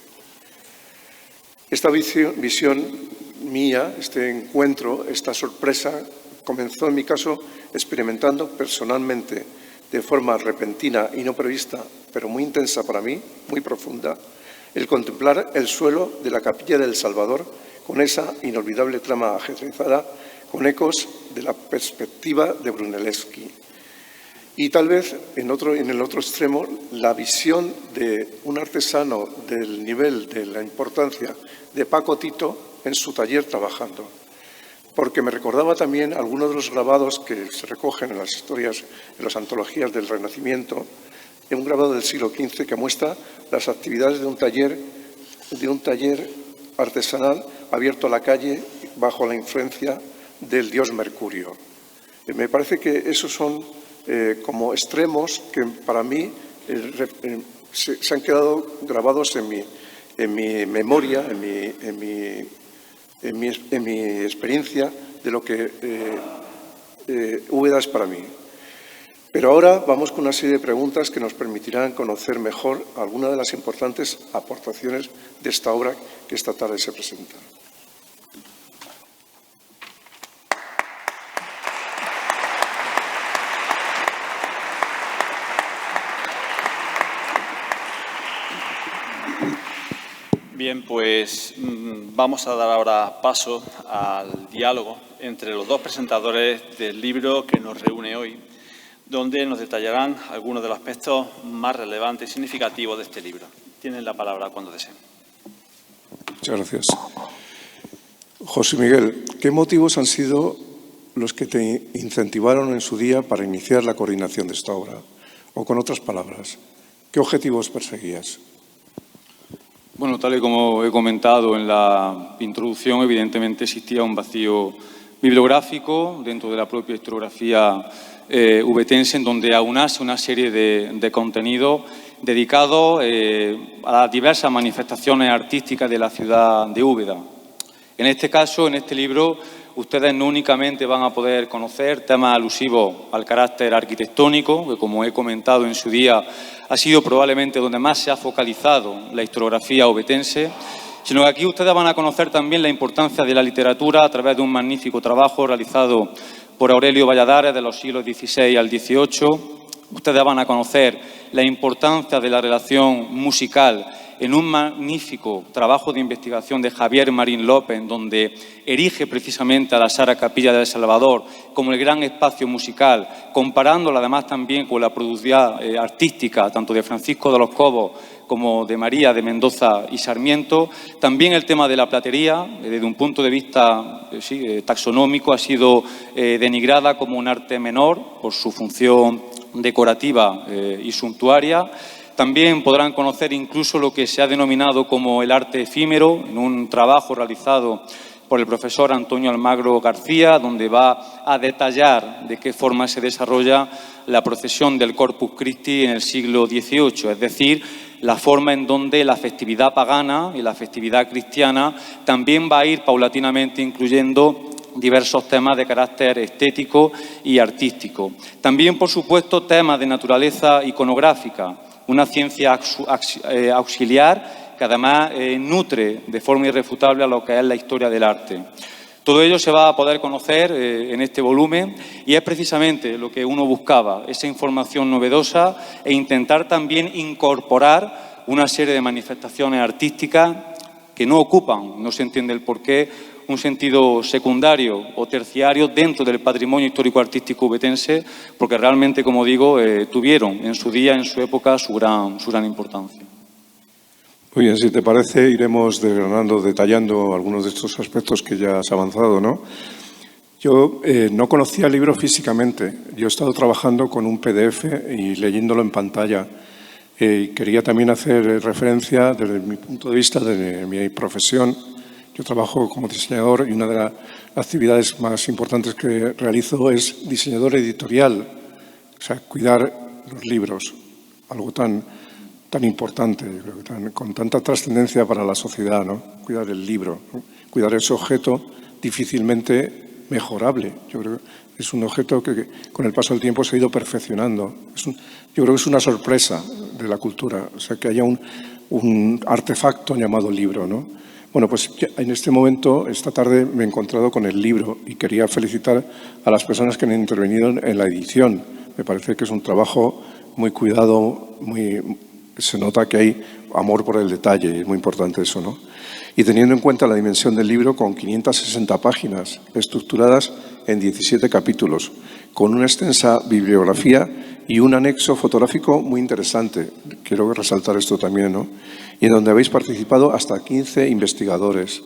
Esta visión mía, este encuentro, esta sorpresa, comenzó en mi caso experimentando personalmente, de forma repentina y no prevista, pero muy intensa para mí, muy profunda, el contemplar el suelo de la Capilla del Salvador con esa inolvidable trama ajedrezada, con ecos de la perspectiva de Brunelleschi. Y tal vez en el otro extremo, la visión de un artesano del nivel de la importancia de Paco Tito en su taller trabajando. Porque me recordaba también algunos de los grabados que se recogen en las historias, en las antologías del Renacimiento, en un grabado del siglo XV que muestra las actividades de un taller artesanal abierto a la calle bajo la influencia del dios Mercurio. Me parece que esos son como extremos que para mí se han quedado grabados en mi memoria, en mi experiencia de lo que Úbeda es para mí. Pero ahora vamos con una serie de preguntas que nos permitirán conocer mejor algunas de las importantes aportaciones de esta obra que esta tarde se presenta. Bien, pues vamos a dar ahora paso al diálogo entre los dos presentadores del libro que nos reúne hoy, donde nos detallarán algunos de los aspectos más relevantes y significativos de este libro. Tienen la palabra cuando deseen. Muchas gracias. José Miguel, ¿qué motivos han sido los que te incentivaron en su día para iniciar la coordinación de esta obra? O con otras palabras, ¿qué objetivos perseguías? Bueno, tal y como he comentado en la introducción, evidentemente existía un vacío bibliográfico dentro de la propia historiografía ubetense, en donde aunase una serie de contenidos dedicados a las diversas manifestaciones artísticas de la ciudad de Úbeda. En este caso, en este libro, ustedes no únicamente van a poder conocer temas alusivos al carácter arquitectónico, que como he comentado en su día, ha sido probablemente donde más se ha focalizado la historiografía obetense, sino que aquí ustedes van a conocer también la importancia de la literatura a través de un magnífico trabajo realizado por Aurelio Valladares de los siglos XVI al XVIII. Ustedes van a conocer la importancia de la relación musical en un magnífico trabajo de investigación de Javier Marín López, donde erige precisamente a la Sara Capilla del Salvador como el gran espacio musical, comparándola además también con la producción artística tanto de Francisco de los Cobos como de María de Mendoza y Sarmiento. También el tema de la platería, desde un punto de vista taxonómico, ha sido denigrada como un arte menor por su función decorativa y suntuaria. También podrán conocer incluso lo que se ha denominado como el arte efímero, en un trabajo realizado por el profesor Antonio Almagro García, donde va a detallar de qué forma se desarrolla la procesión del Corpus Christi en el siglo XVIII, es decir, la forma en donde la festividad pagana y la festividad cristiana también va a ir paulatinamente incluyendo diversos temas de carácter estético y artístico. También, por supuesto, temas de naturaleza iconográfica, una ciencia auxiliar que además nutre de forma irrefutable a lo que es la historia del arte. Todo ello se va a poder conocer en este volumen y es precisamente lo que uno buscaba, esa información novedosa e intentar también incorporar una serie de manifestaciones artísticas que no ocupan, no se entiende el porqué, un sentido secundario o terciario dentro del patrimonio histórico-artístico ubetense, porque realmente, como digo, tuvieron en su día, en su época, su gran importancia. Muy bien, si te parece, iremos desgranando, detallando algunos de estos aspectos que ya has avanzado, ¿no? Yo no conocía el libro físicamente. Yo he estado trabajando con un PDF y leyéndolo en pantalla. Quería también hacer referencia, desde mi punto de vista, de mi profesión. Yo trabajo como diseñador y una de las actividades más importantes que realizo es diseñador editorial, o sea, cuidar los libros, algo tan importante, yo creo que con tanta trascendencia para la sociedad, ¿no? Cuidar el libro, ¿no? Cuidar ese objeto difícilmente mejorable. Yo creo que es un objeto que con el paso del tiempo se ha ido perfeccionando. Yo creo que es una sorpresa de la cultura, o sea, que haya un artefacto llamado libro, ¿no? Bueno, pues en este momento, esta tarde, me he encontrado con el libro y quería felicitar a las personas que han intervenido en la edición. Me parece que es un trabajo muy cuidado, se nota que hay amor por el detalle, y es muy importante eso, ¿no? Y teniendo en cuenta la dimensión del libro, con 560 páginas estructuradas en 17 capítulos, con una extensa bibliografía y un anexo fotográfico muy interesante. Quiero resaltar esto también, ¿no? Y en donde habéis participado hasta 15 investigadores.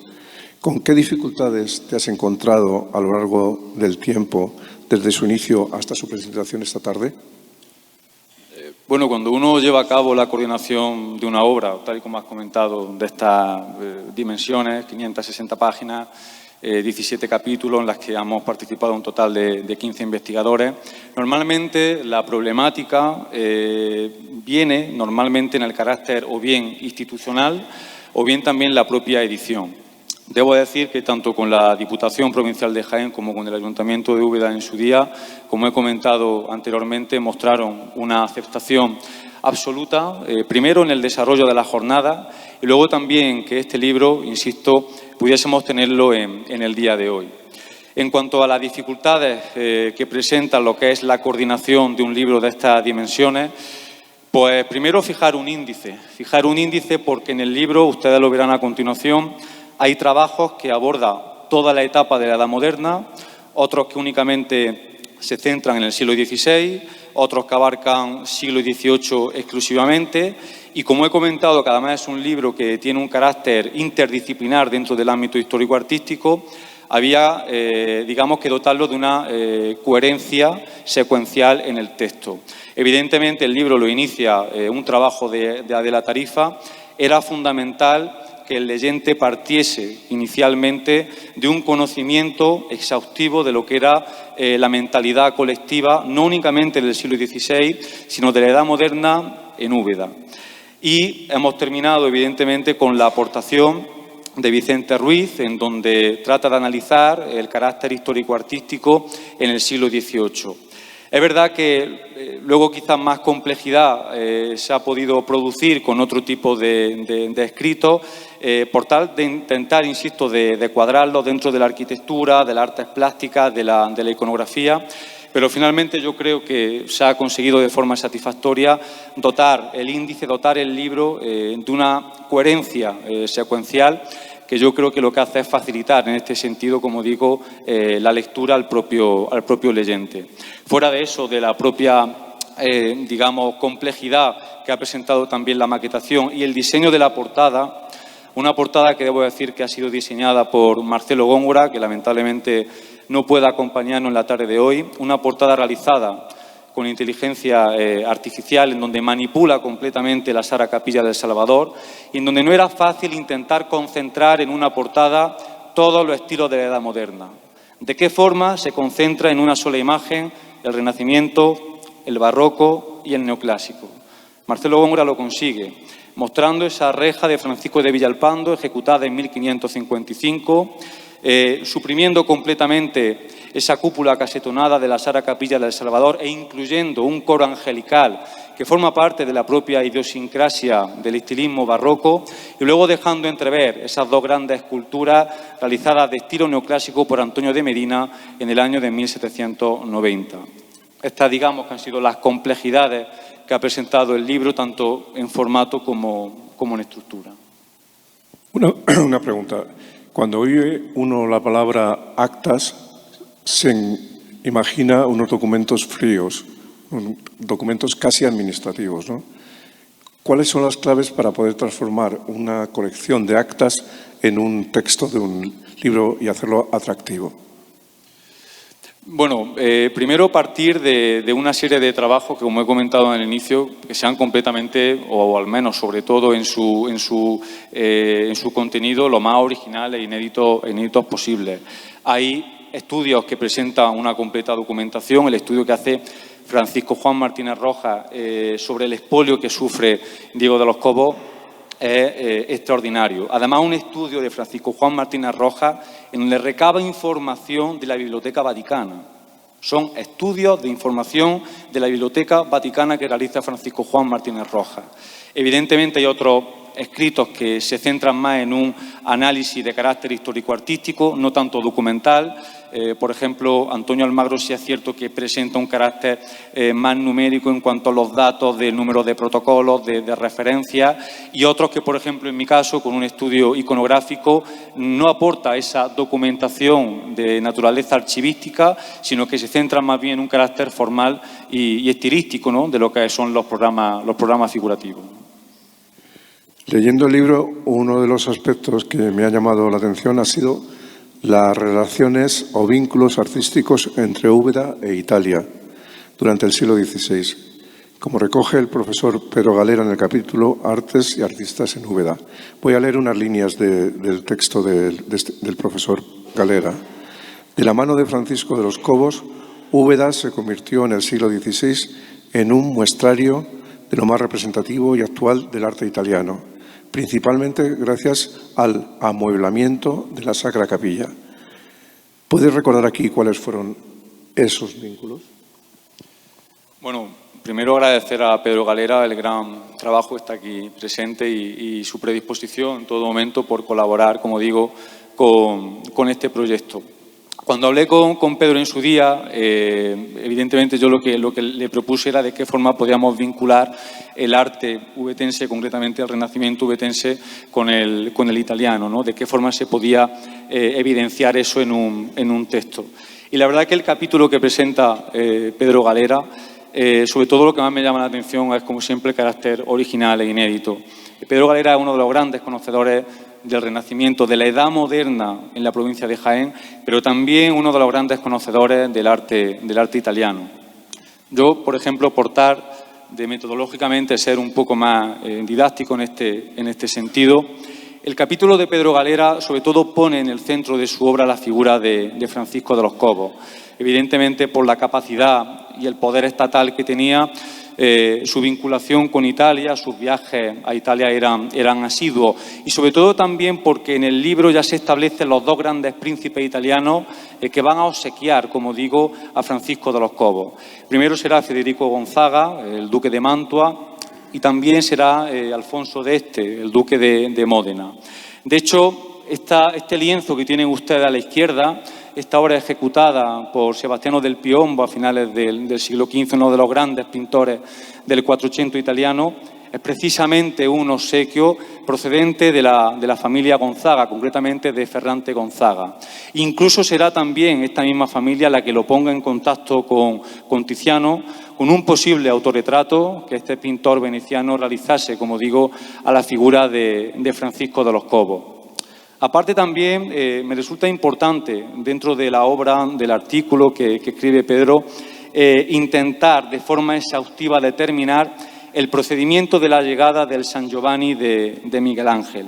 ¿Con qué dificultades te has encontrado a lo largo del tiempo, desde su inicio hasta su presentación esta tarde? Bueno, cuando uno lleva a cabo la coordinación de una obra, tal y como has comentado, de estas dimensiones, 560 páginas, 17 capítulos en las que hemos participado un total de 15 investigadores. Normalmente la problemática viene normalmente en el carácter o bien institucional o bien también la propia edición. Debo decir que tanto con la Diputación Provincial de Jaén como con el Ayuntamiento de Úbeda en su día, como he comentado anteriormente, mostraron una aceptación absoluta, primero en el desarrollo de la jornada y luego también que este libro, insisto, pudiésemos tenerlo en el día de hoy. En cuanto a las dificultades que presenta lo que es la coordinación de un libro de estas dimensiones, pues primero fijar un índice porque en el libro, ustedes lo verán a continuación, hay trabajos que abordan toda la etapa de la Edad Moderna, otros que únicamente se centran en el siglo XVI, otros que abarcan siglo XVIII exclusivamente y, como he comentado, que además es un libro que tiene un carácter interdisciplinar dentro del ámbito histórico-artístico, había, digamos, que dotarlo de una coherencia secuencial en el texto. Evidentemente, el libro lo inicia un trabajo de Adela Tarifa. Era fundamental que el leyente partiese inicialmente de un conocimiento exhaustivo de lo que era la mentalidad colectiva, no únicamente del siglo XVI, sino de la Edad Moderna en Úbeda. Y hemos terminado, evidentemente, con la aportación de Vicente Ruiz, en donde trata de analizar el carácter histórico-artístico en el siglo XVIII. Es verdad que luego quizás más complejidad se ha podido producir con otro tipo de escritos, por tal de intentar, insisto, de cuadrarlo dentro de la arquitectura, de las artes plásticas, de la iconografía, pero finalmente yo creo que se ha conseguido de forma satisfactoria dotar el índice, dotar el libro de una coherencia secuencial que yo creo que lo que hace es facilitar en este sentido, como digo, la lectura al propio leyente. Fuera de eso, de la propia, digamos, complejidad que ha presentado también la maquetación y el diseño de la portada, una portada que debo decir que ha sido diseñada por Marcelo Góngora, que lamentablemente no puede acompañarnos en la tarde de hoy, una portada realizada con inteligencia artificial, en donde manipula completamente la Sara Capilla del Salvador y en donde no era fácil intentar concentrar en una portada todos los estilos de la Edad Moderna. ¿De qué forma se concentra en una sola imagen el Renacimiento, el Barroco y el Neoclásico? Marcelo Góngora lo consigue, mostrando esa reja de Francisco de Villalpando, ejecutada en 1555, suprimiendo completamente esa cúpula casetonada de la Sara Capilla del Salvador e incluyendo un coro angelical que forma parte de la propia idiosincrasia del estilismo barroco y luego dejando entrever esas dos grandes esculturas realizadas de estilo neoclásico por Antonio de Medina en el año de 1790. Estas, digamos, que han sido las complejidades que ha presentado el libro, tanto en formato como en estructura. Una pregunta. Cuando oye uno la palabra actas, se imagina unos documentos fríos, documentos casi administrativos, ¿no? ¿Cuáles son las claves para poder transformar una colección de actas en un texto de un libro y hacerlo atractivo? Bueno, primero partir de una serie de trabajos que, como he comentado en el inicio, que sean completamente, o al menos sobre todo en su contenido, lo más originales e inéditos posibles. Hay estudios que presentan una completa documentación, el estudio que hace Francisco Juan Martínez Rojas sobre el expolio que sufre Diego de los Cobos es extraordinario. Además, un estudio de Francisco Juan Martínez Rojas en donde recaba información de la Biblioteca Vaticana. Son estudios de información de la Biblioteca Vaticana que realiza Francisco Juan Martínez Rojas. Evidentemente hay otros escritos que se centran más en un análisis de carácter histórico-artístico, no tanto documental. Por ejemplo, Antonio Almagro sí es cierto que presenta un carácter más numérico en cuanto a los datos del número de protocolos, de referencias, y otros que, por ejemplo, en mi caso, con un estudio iconográfico, no aporta esa documentación de naturaleza archivística, sino que se centra más bien en un carácter formal y estilístico, ¿no?, de lo que son los programas figurativos. Leyendo el libro, uno de los aspectos que me ha llamado la atención ha sido las relaciones o vínculos artísticos entre Úbeda e Italia durante el siglo XVI, como recoge el profesor Pedro Galera en el capítulo Artes y artistas en Úbeda. Voy a leer unas líneas del texto del profesor Galera. De la mano de Francisco de los Cobos, Úbeda se convirtió en el siglo XVI en un muestrario de lo más representativo y actual del arte italiano. principalmente gracias al amueblamiento de la Sacra Capilla. ¿Puedes recordar aquí cuáles fueron esos vínculos? Bueno, primero agradecer a Pedro Galera el gran trabajo que está aquí presente y su predisposición en todo momento por colaborar, como digo, con este proyecto. Cuando hablé con Pedro en su día, evidentemente yo lo que le propuse era de qué forma podíamos vincular el arte ubetense, concretamente el Renacimiento ubetense, con el italiano, ¿no? De qué forma se podía evidenciar eso en un texto. Y la verdad que el capítulo que presenta Pedro Galera, sobre todo lo que más me llama la atención es, como siempre, el carácter original e inédito. Pedro Galera es uno de los grandes conocedores del Renacimiento, de la Edad Moderna en la provincia de Jaén, pero también uno de los grandes conocedores del arte italiano. Yo, por ejemplo, por tratar de metodológicamente ser un poco más didáctico en este sentido, el capítulo de Pedro Galera sobre todo pone en el centro de su obra la figura de Francisco de los Cobos. Evidentemente, por la capacidad y el poder estatal que tenía, su vinculación con Italia, sus viajes a Italia eran asiduos, y sobre todo también porque en el libro ya se establecen los dos grandes príncipes italianos que van a obsequiar, como digo, a Francisco de los Cobos. Primero será Federico Gonzaga, el duque de Mantua, y también será Alfonso de Este, el duque de Módena. De hecho, este lienzo que tienen ustedes a la izquierda, esta obra ejecutada por Sebastiano del Piombo a finales del siglo XV, uno de los grandes pintores del Quattrocento italiano, es precisamente un obsequio procedente de la familia Gonzaga, concretamente de Ferrante Gonzaga. Incluso será también esta misma familia la que lo ponga en contacto con Tiziano, con un posible autorretrato que este pintor veneciano realizase, como digo, a la figura de Francisco de los Cobos. Aparte también me resulta importante, dentro de la obra, del artículo que escribe Pedro, intentar de forma exhaustiva determinar el procedimiento de la llegada del San Giovanni de Miguel Ángel.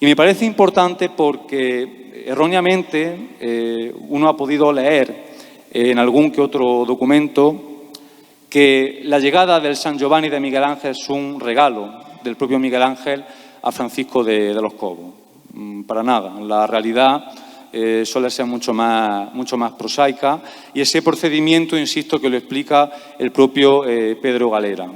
Y me parece importante porque erróneamente uno ha podido leer en algún que otro documento que la llegada del San Giovanni de Miguel Ángel es un regalo del propio Miguel Ángel a Francisco de los Cobos. Para nada. La realidad suele ser mucho más prosaica, y ese procedimiento, insisto, que lo explica el propio Pedro Galera.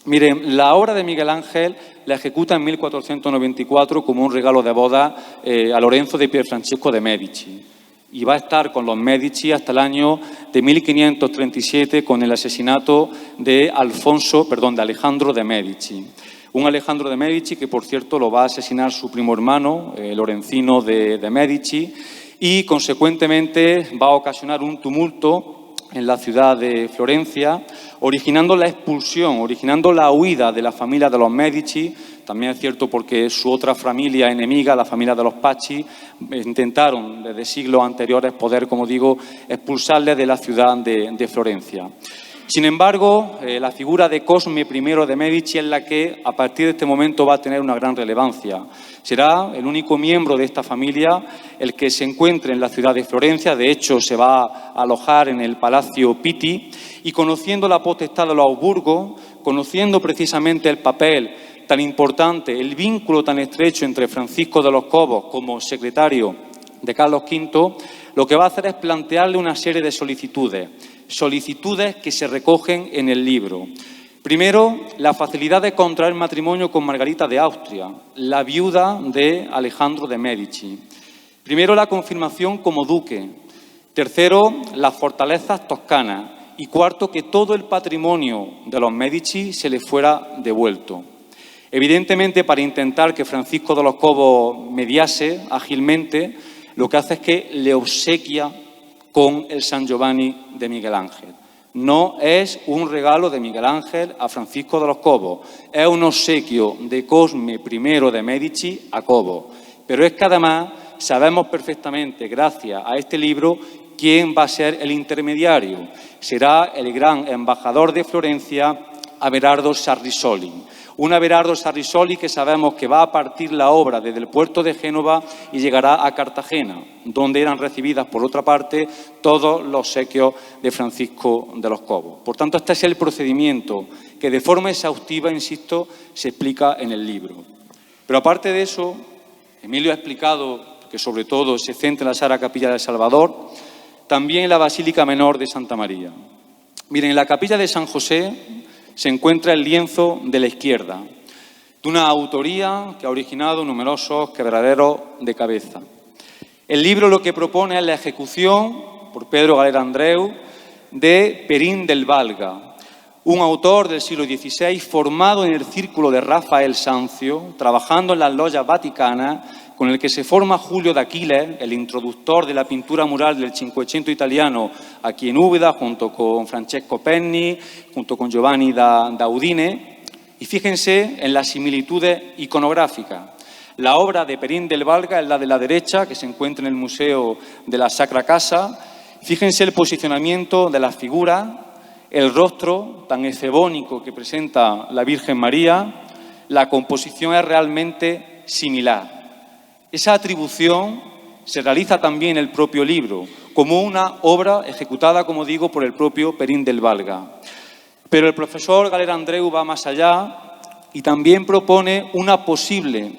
Miren, la obra de Miguel Ángel la ejecuta en 1494 como un regalo de boda a Lorenzo de Pierfrancesco de Medici, y va a estar con los Medici hasta el año de 1537 con el asesinato de Alejandro de Medici. Un Alejandro de Medici que, por cierto, lo va a asesinar su primo hermano, Lorenzino de Medici, y, consecuentemente, va a ocasionar un tumulto en la ciudad de Florencia, originando la expulsión, originando la huida de la familia de los Medici. También es cierto porque su otra familia enemiga, la familia de los Pacci, intentaron desde siglos anteriores poder, como digo, expulsarles de la ciudad de Florencia. Sin embargo, la figura de Cosme I de Medici es la que a partir de este momento va a tener una gran relevancia. Será el único miembro de esta familia el que se encuentre en la ciudad de Florencia. De hecho, se va a alojar en el Palacio Pitti, y conociendo la potestad de los Augsburgo, conociendo precisamente el papel tan importante, el vínculo tan estrecho entre Francisco de los Cobos como secretario de Carlos V, lo que va a hacer es plantearle una serie de solicitudes que se recogen en el libro. Primero, la facilidad de contraer matrimonio con Margarita de Austria, la viuda de Alejandro de Medici. Primero, la confirmación como duque. Tercero, las fortalezas toscanas. Y cuarto, que todo el patrimonio de los Medici se le fuera devuelto. Evidentemente, para intentar que Francisco de los Cobos mediase ágilmente, lo que hace es que le obsequia con el San Giovanni de Miguel Ángel. No es un regalo de Miguel Ángel a Francisco de los Cobos, es un obsequio de Cosme I de Medici a Cobos. Pero es que además sabemos perfectamente, gracias a este libro, quién va a ser el intermediario. Será el gran embajador de Florencia, Averardo Sarrisoli. Un Averardo Sarrisoli que sabemos que va a partir la obra desde el puerto de Génova y llegará a Cartagena, donde eran recibidas, por otra parte, todos los obsequios de Francisco de los Cobos. Por tanto, este es el procedimiento que de forma exhaustiva, insisto, se explica en el libro. Pero aparte de eso, Emilio ha explicado que sobre todo se centra en la Sagrada Capilla del Salvador, también en la Basílica Menor de Santa María. Miren, en la Capilla de San José se encuentra el lienzo de la izquierda, de una autoría que ha originado numerosos quebraderos de cabeza. El libro lo que propone es la ejecución, por Pedro Galera Andreu, de Perín del Valga, un autor del siglo XVI formado en el círculo de Rafael Sanzio, trabajando en las logias vaticanas, con el que se forma Julio d'Aquiles, el introductor de la pintura mural del Cinquecento italiano aquí en Úbeda, junto con Francesco Penni, junto con Giovanni da Udine. Y fíjense en las similitudes iconográficas. La obra de Perín del Valga es la de la derecha, que se encuentra en el Museo de la Sacra Casa. Fíjense el posicionamiento de las figuras, el rostro tan efebónico que presenta la Virgen María. La composición es realmente similar. Esa atribución se realiza también en el propio libro, como una obra ejecutada, como digo, por el propio Perín del Valga. Pero el profesor Galera Andreu va más allá y también propone una posible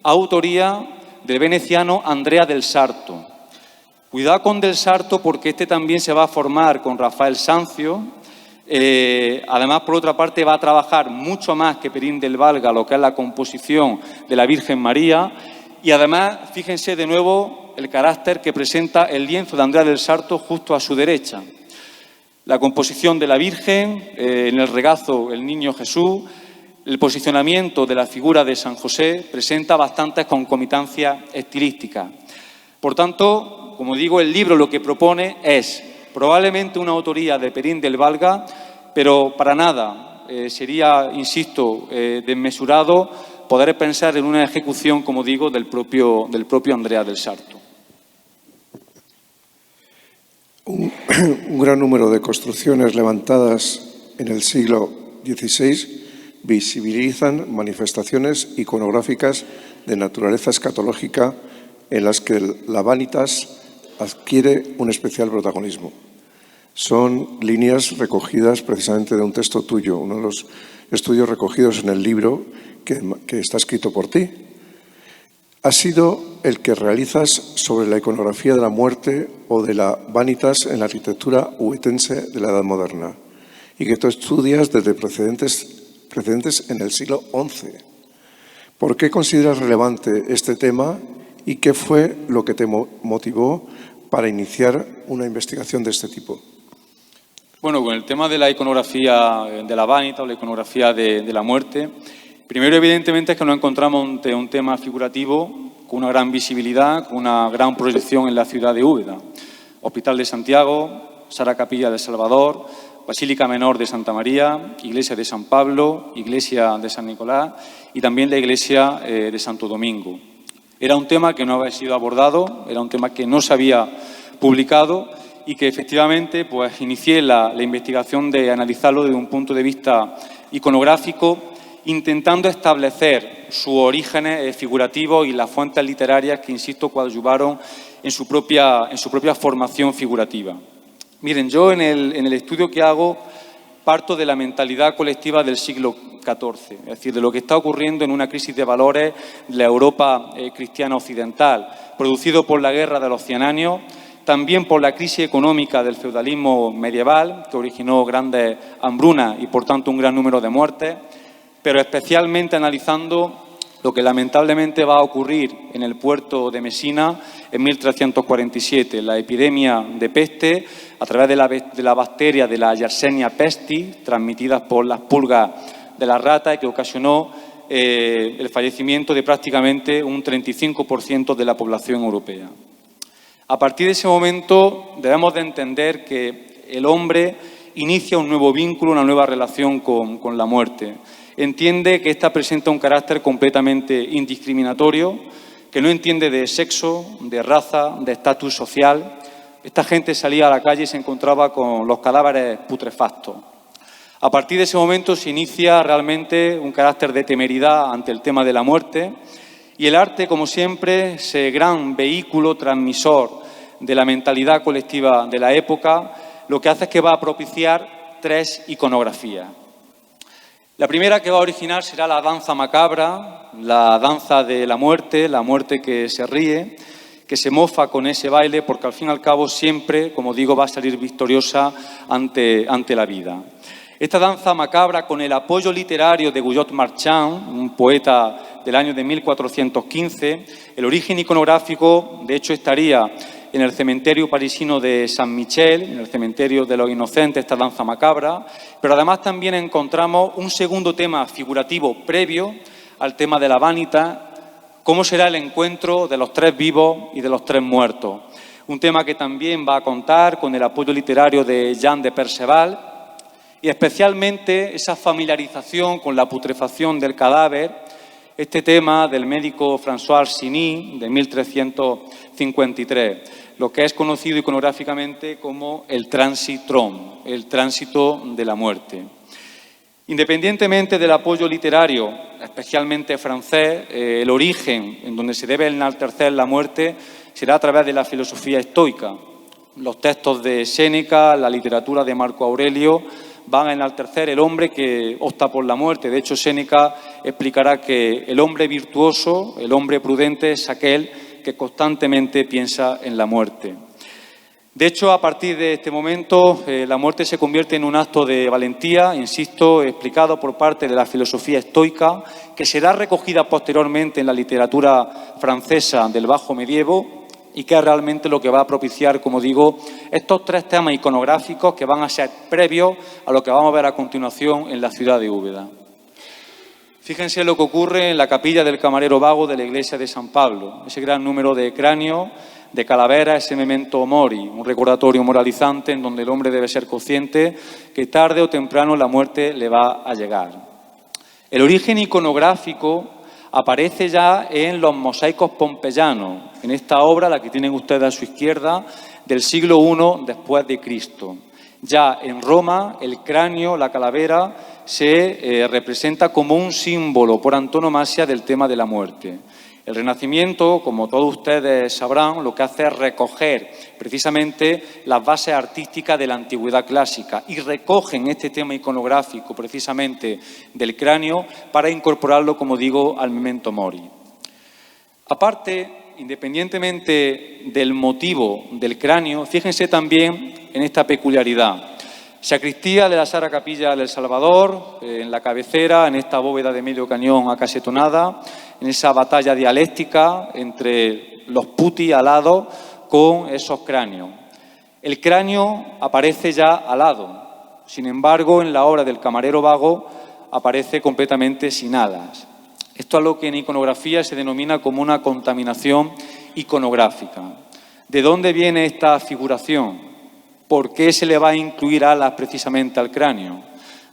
autoría del veneciano Andrea del Sarto. Cuidado con del Sarto porque este también se va a formar con Rafael Sanzio. Además, por otra parte, va a trabajar mucho más que Perín del Valga lo que es la composición de la Virgen María. Y además, fíjense de nuevo el carácter que presenta el lienzo de Andrea del Sarto justo a su derecha. La composición de la Virgen, en el regazo el Niño Jesús, el posicionamiento de la figura de San José presenta bastantes concomitancias estilísticas. Por tanto, como digo, el libro lo que propone es probablemente una autoría de Perín del Valga, pero para nada sería, insisto, desmesurado poder pensar en una ejecución, como digo, del propio Andrea del Sarto. Un gran número de construcciones levantadas en el siglo XVI visibilizan manifestaciones iconográficas de naturaleza escatológica en las que la vanitas adquiere un especial protagonismo. Son líneas recogidas precisamente de un texto tuyo, uno de los estudios recogidos en el libro que está escrito por ti. Ha sido el que realizas sobre la iconografía de la muerte o de la vanitas en la arquitectura ubetense de la Edad Moderna y que tú estudias desde precedentes en el siglo XI. ¿Por qué consideras relevante este tema y qué fue lo que te motivó para iniciar una investigación de este tipo? Bueno, con el tema de la iconografía de la vanita o la iconografía de la muerte, primero, evidentemente, es que nos encontramos ante un tema figurativo con una gran visibilidad, con una gran proyección en la ciudad de Úbeda. Hospital de Santiago, Sagrada Capilla del Salvador, Basílica Menor de Santa María, Iglesia de San Pablo, Iglesia de San Nicolás y también la Iglesia de Santo Domingo. Era un tema que no había sido abordado, era un tema que no se había publicado y que efectivamente pues inicié la investigación de analizarlo desde un punto de vista iconográfico, intentando establecer sus orígenes figurativos y las fuentes literarias que, insisto, coadyuvaron en su propia formación figurativa. Miren, yo en el estudio que hago parto de la mentalidad colectiva del siglo XIV, es decir, de lo que está ocurriendo en una crisis de valores de la Europa cristiana occidental, producido por la Guerra de los 100 años, también por la crisis económica del feudalismo medieval, que originó grandes hambrunas y, por tanto, un gran número de muertes, pero especialmente analizando lo que lamentablemente va a ocurrir en el puerto de Mesina en 1347, la epidemia de peste a través de la bacteria de la Yersinia pestis, transmitida por las pulgas de las ratas, que ocasionó el fallecimiento de prácticamente un 35% de la población europea. A partir de ese momento debemos de entender que el hombre inicia un nuevo vínculo, una nueva relación con la muerte. Entiende que ésta presenta un carácter completamente indiscriminatorio, que no entiende de sexo, de raza, de estatus social. Esta gente salía a la calle y se encontraba con los cadáveres putrefactos. A partir de ese momento se inicia realmente un carácter de temeridad ante el tema de la muerte y el arte, como siempre, ese gran vehículo transmisor de la mentalidad colectiva de la época, lo que hace es que va a propiciar tres iconografías. La primera que va a originar será la danza macabra, la danza de la muerte que se ríe, que se mofa con ese baile, porque al fin y al cabo siempre, como digo, va a salir victoriosa ante la vida. Esta danza macabra, con el apoyo literario de Guyot Marchand, un poeta del año de 1415, el origen iconográfico, de hecho, estaría en el cementerio parisino de Saint-Michel, en el cementerio de los inocentes, esta danza macabra, pero además también encontramos un segundo tema figurativo previo al tema de la Vanitas, cómo será el encuentro de los tres vivos y de los tres muertos. Un tema que también va a contar con el apoyo literario de Jean de Perceval y especialmente esa familiarización con la putrefacción del cadáver, este tema del médico François Arsigny de 1353, lo que es conocido iconográficamente como el transitron, el tránsito de la muerte. Independientemente del apoyo literario, especialmente francés, el origen en donde se debe enaltecer la muerte será a través de la filosofía estoica. Los textos de Séneca, la literatura de Marco Aurelio, van a enaltecer el hombre que opta por la muerte. De hecho, Séneca explicará que el hombre virtuoso, el hombre prudente, es aquel que constantemente piensa en la muerte. De hecho, a partir de este momento, la muerte se convierte en un acto de valentía, insisto, explicado por parte de la filosofía estoica, que será recogida posteriormente en la literatura francesa del Bajo Medievo y que es realmente lo que va a propiciar, como digo, estos tres temas iconográficos que van a ser previos a lo que vamos a ver a continuación en la ciudad de Úbeda. Fíjense lo que ocurre en la capilla del camarero vago de la iglesia de San Pablo, ese gran número de cráneos, de calaveras, ese memento mori, un recordatorio moralizante en donde el hombre debe ser consciente que tarde o temprano la muerte le va a llegar. El origen iconográfico aparece ya en los mosaicos pompeyanos, en esta obra, la que tienen ustedes a su izquierda, del siglo I después de Cristo. Ya en Roma, el cráneo, la calavera, se representa como un símbolo por antonomasia del tema de la muerte. El Renacimiento, como todos ustedes sabrán, lo que hace es recoger precisamente las bases artísticas de la antigüedad clásica y recogen este tema iconográfico precisamente del cráneo para incorporarlo, como digo, al memento mori. Aparte, independientemente del motivo del cráneo, fíjense también en esta peculiaridad. Sacristía de la Sara Capilla del Salvador, en la cabecera, en esta bóveda de medio cañón acasetonada, en esa batalla dialéctica entre los putti alados con esos cráneos. El cráneo aparece ya alado, sin embargo, en la obra del camarero vago aparece completamente sin alas. Esto es lo que en iconografía se denomina como una contaminación iconográfica. ¿De dónde viene esta figuración? ¿Por qué se le va a incluir alas precisamente al cráneo?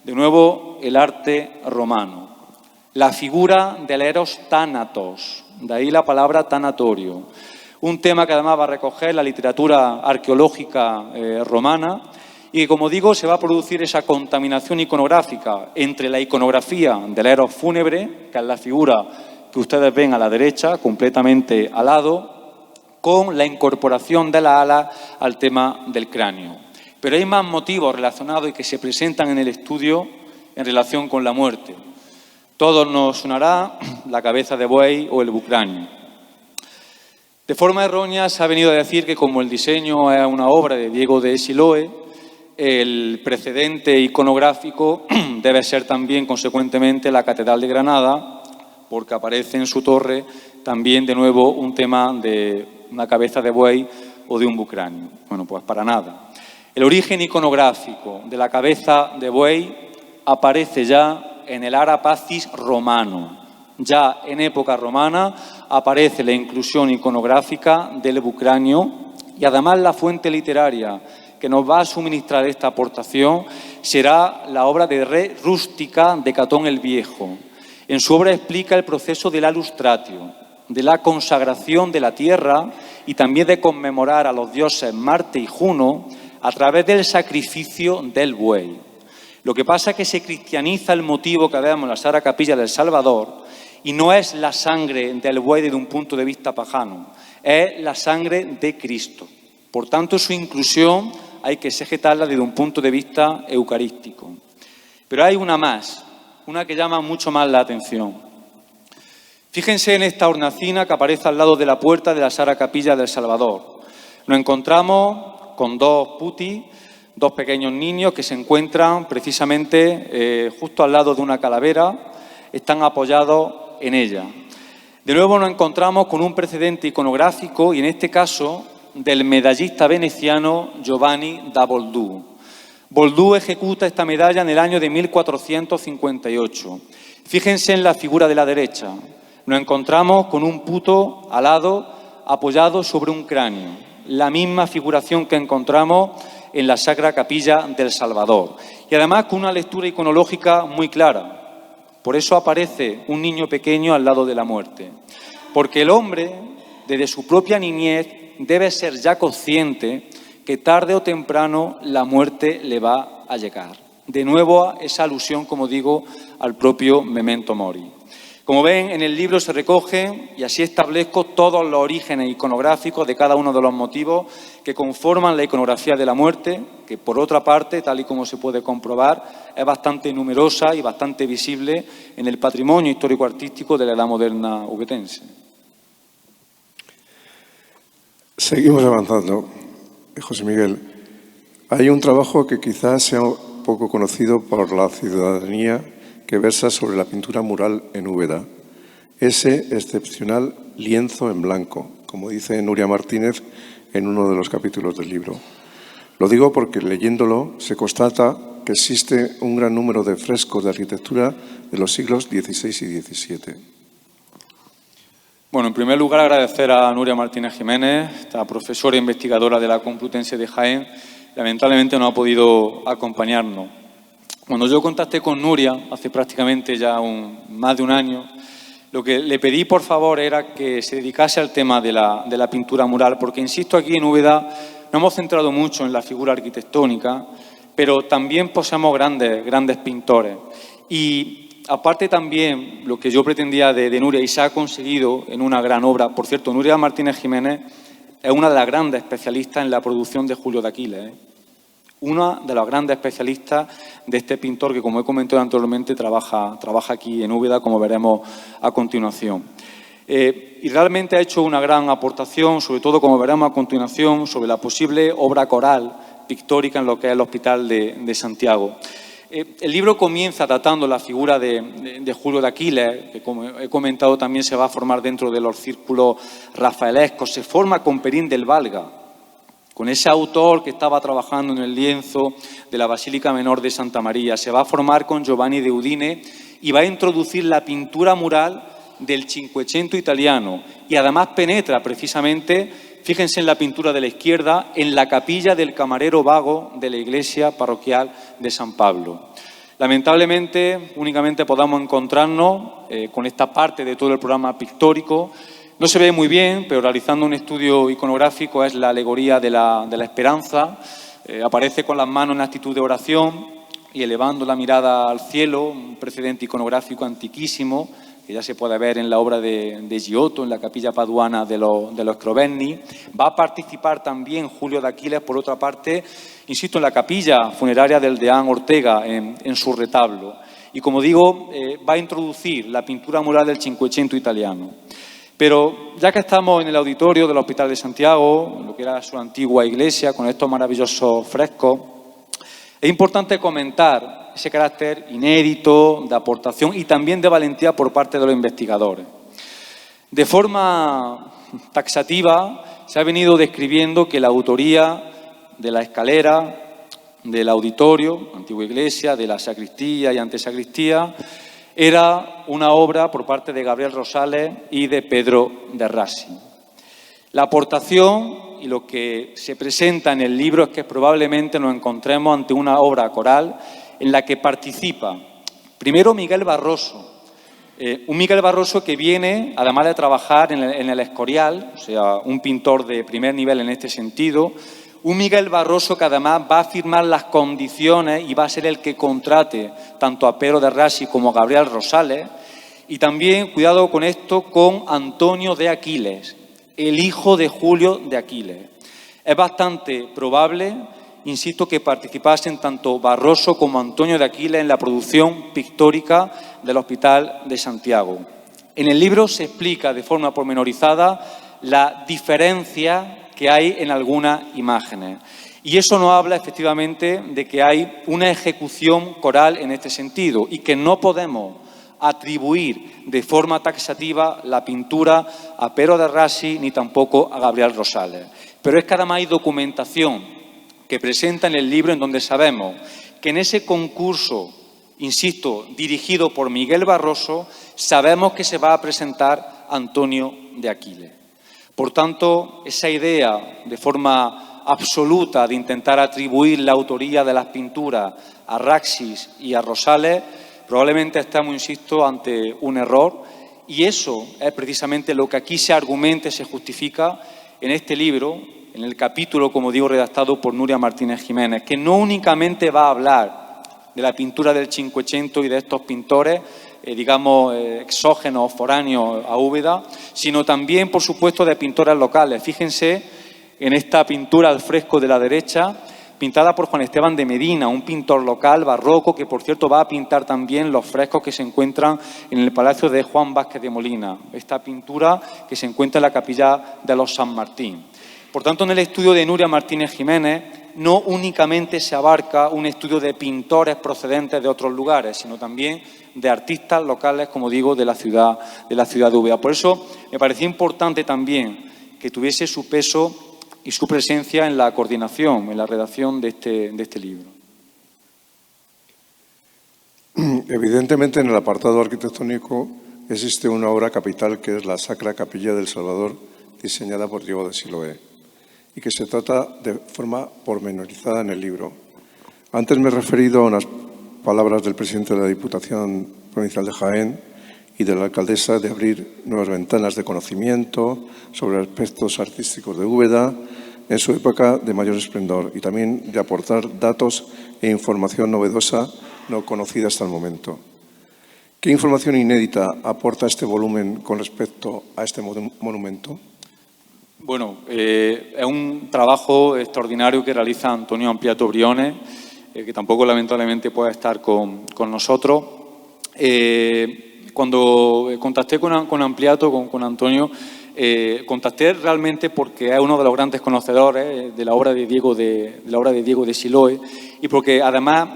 De nuevo, el arte romano. La figura del eros thanatos, de ahí la palabra tanatorio. Un tema que además va a recoger la literatura arqueológica romana y que, como digo, se va a producir esa contaminación iconográfica entre la iconografía del eros fúnebre, que es la figura que ustedes ven a la derecha, completamente alado, con la incorporación de la ala al tema del cráneo. Pero hay más motivos relacionados y que se presentan en el estudio en relación con la muerte. Todos nos sonará la cabeza de buey o el bucráneo. De forma errónea se ha venido a decir que como el diseño es una obra de Diego de Siloé, el precedente iconográfico debe ser también, consecuentemente, la Catedral de Granada, porque aparece en su torre también, de nuevo, un tema de una cabeza de buey o de un bucráneo. Bueno, pues para nada. El origen iconográfico de la cabeza de buey aparece ya en el Ara Pacis romano. Ya en época romana aparece la inclusión iconográfica del bucráneo y además la fuente literaria que nos va a suministrar esta aportación será la obra de Re Rústica de Catón el Viejo. En su obra explica el proceso del alustratio, de la consagración de la tierra y también de conmemorar a los dioses Marte y Juno a través del sacrificio del buey. Lo que pasa es que se cristianiza el motivo que vemos en la Sara Capilla del Salvador y no es la sangre del buey desde un punto de vista pagano, es la sangre de Cristo. Por tanto, su inclusión hay que sujetarla desde un punto de vista eucarístico. Pero hay una más una que llama mucho más la atención. Fíjense en esta hornacina que aparece al lado de la puerta de la Sagrada Capilla del Salvador. Nos encontramos con dos putis, dos pequeños niños que se encuentran precisamente justo al lado de una calavera, están apoyados en ella. De nuevo nos encontramos con un precedente iconográfico y en este caso del medallista veneciano Giovanni da Boldù. Boldù ejecuta esta medalla en el año de 1458. Fíjense en la figura de la derecha. Nos encontramos con un puto alado apoyado sobre un cráneo. La misma figuración que encontramos en la Sacra Capilla del Salvador. Y además con una lectura iconológica muy clara. Por eso aparece un niño pequeño al lado de la muerte. Porque el hombre, desde su propia niñez, debe ser ya consciente que tarde o temprano la muerte le va a llegar. De nuevo, esa alusión, como digo, al propio Memento Mori. Como ven, en el libro se recogen, y así establezco, todos los orígenes iconográficos de cada uno de los motivos que conforman la iconografía de la muerte, que por otra parte, tal y como se puede comprobar, es bastante numerosa y bastante visible en el patrimonio histórico-artístico de la edad moderna ubetense. Seguimos avanzando. José Miguel, hay un trabajo que quizás sea poco conocido por la ciudadanía que versa sobre la pintura mural en Úbeda. Ese excepcional lienzo en blanco, como dice Nuria Martínez en uno de los capítulos del libro. Lo digo porque leyéndolo se constata que existe un gran número de frescos de arquitectura de los siglos XVI y XVII. Bueno, en primer lugar agradecer a Nuria Martínez Jiménez, esta profesora e investigadora de la Complutense de Jaén. Lamentablemente no ha podido acompañarnos. Cuando yo contacté con Nuria, hace prácticamente ya más de un año, lo que le pedí, por favor, era que se dedicase al tema de la pintura mural, porque, insisto, aquí en Úbeda nos hemos centrado mucho en la figura arquitectónica, pero también poseemos grandes pintores. Y aparte también, lo que yo pretendía de Nuria, y se ha conseguido en una gran obra, por cierto, Nuria Martínez Jiménez es una de las grandes especialistas en la producción de Julio de Aquiles, una de las grandes especialistas de este pintor que, como he comentado anteriormente, trabaja aquí en Úbeda, como veremos a continuación. Y realmente ha hecho una gran aportación, sobre todo, como veremos a continuación, sobre la posible obra coral pictórica en lo que es el Hospital de Santiago. El libro comienza tratando la figura de Julio de Aquiles, que, como he comentado, también se va a formar dentro de los círculos rafaelescos. Se forma con Perín del Valga, con ese autor que estaba trabajando en el lienzo de la Basílica Menor de Santa María. Se va a formar con Giovanni de Udine y va a introducir la pintura mural del Cinquecento italiano. Y además penetra precisamente, fíjense en la pintura de la izquierda, en la capilla del camarero vago de la iglesia parroquial de San Pablo. Lamentablemente, únicamente podamos encontrarnos con esta parte de todo el programa pictórico. No se ve muy bien, pero realizando un estudio iconográfico es la alegoría de la esperanza. Aparece con las manos en actitud de oración y elevando la mirada al cielo, un precedente iconográfico antiquísimo que ya se puede ver en la obra de Giotto, en la capilla paduana de los Scrovegni. Va a participar también Julio de Aquiles, por otra parte, insisto, en la capilla funeraria del deán Ortega, en su retablo. Y, como digo, va a introducir la pintura mural del Cinquecento italiano. Pero ya que estamos en el auditorio del Hospital de Santiago, lo que era su antigua iglesia, con estos maravillosos frescos, es importante comentar ese carácter inédito, de aportación y también de valentía por parte de los investigadores. De forma taxativa se ha venido describiendo que la autoría de la escalera, del auditorio, antigua iglesia, de la sacristía y antesacristía, era una obra por parte de Gabriel Rosales y de Pedro de Rassi. La aportación y lo que se presenta en el libro es que probablemente nos encontremos ante una obra coral en la que participa primero Miguel Barroso, un Miguel Barroso que viene, además de trabajar en el Escorial, o sea, un pintor de primer nivel en este sentido, un Miguel Barroso que además va a firmar las condiciones y va a ser el que contrate tanto a Pedro de Rassi como a Gabriel Rosales. Y también, cuidado con esto, con Antonio de Aquiles, el hijo de Julio de Aquiles. Es bastante probable insisto, que participasen tanto Barroso como Antonio de Aquiles en la producción pictórica del Hospital de Santiago. En el libro se explica de forma pormenorizada la diferencia que hay en algunas imágenes. Y eso nos habla efectivamente de que hay una ejecución coral en este sentido y que no podemos atribuir de forma taxativa la pintura a Pero de Rasi ni tampoco a Gabriel Rosales. Pero es que además hay documentación que presenta en el libro en donde sabemos que en ese concurso, insisto, dirigido por Miguel Barroso, sabemos que se va a presentar Antonio de Aquiles. Por tanto, esa idea de forma absoluta de intentar atribuir la autoría de las pinturas a Raxis y a Rosales, probablemente estamos, insisto, ante un error, y eso es precisamente lo que aquí se argumenta y se justifica en este libro, en el capítulo, como digo, redactado por Nuria Martínez Jiménez, que no únicamente va a hablar de la pintura del Cinquecento y de estos pintores, digamos, exógenos, foráneos a Úbeda, sino también, por supuesto, de pintores locales. Fíjense en esta pintura al fresco de la derecha, pintada por Juan Esteban de Medina, un pintor local barroco que, por cierto, va a pintar también los frescos que se encuentran en el Palacio de Juan Vázquez de Molina, esta pintura que se encuentra en la Capilla de los San Martín. Por tanto, en el estudio de Nuria Martínez Jiménez no únicamente se abarca un estudio de pintores procedentes de otros lugares, sino también de artistas locales, como digo, de la ciudad de Úbeda. Por eso me parecía importante también que tuviese su peso y su presencia en la coordinación, en la redacción de este libro. Evidentemente, en el apartado arquitectónico existe una obra capital que es la Sacra Capilla del Salvador, diseñada por Diego de Siloé, y que se trata de forma pormenorizada en el libro. Antes me he referido a unas palabras del presidente de la Diputación Provincial de Jaén y de la alcaldesa de abrir nuevas ventanas de conocimiento sobre aspectos artísticos de Úbeda en su época de mayor esplendor y también de aportar datos e información novedosa no conocida hasta el momento. ¿Qué información inédita aporta este volumen con respecto a este monumento? Bueno, es un trabajo extraordinario que realiza Antonio Ampliato Briones, que tampoco lamentablemente puede estar con nosotros. Cuando contacté con Ampliato, con Antonio, contacté realmente porque es uno de los grandes conocedores de la obra de Diego de Siloé y porque además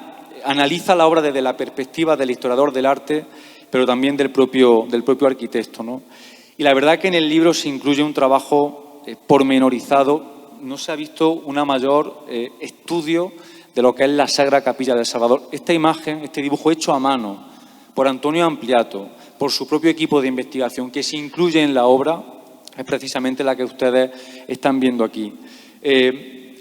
analiza la obra desde la perspectiva del historiador del arte, pero también del propio arquitecto, ¿no? Y la verdad que en el libro se incluye un trabajo pormenorizado. No se ha visto un mayor estudio de lo que es la Sagrada Capilla del Salvador. Esta imagen, este dibujo hecho a mano por Antonio Ampliato, por su propio equipo de investigación, que se incluye en la obra, es precisamente la que ustedes están viendo aquí.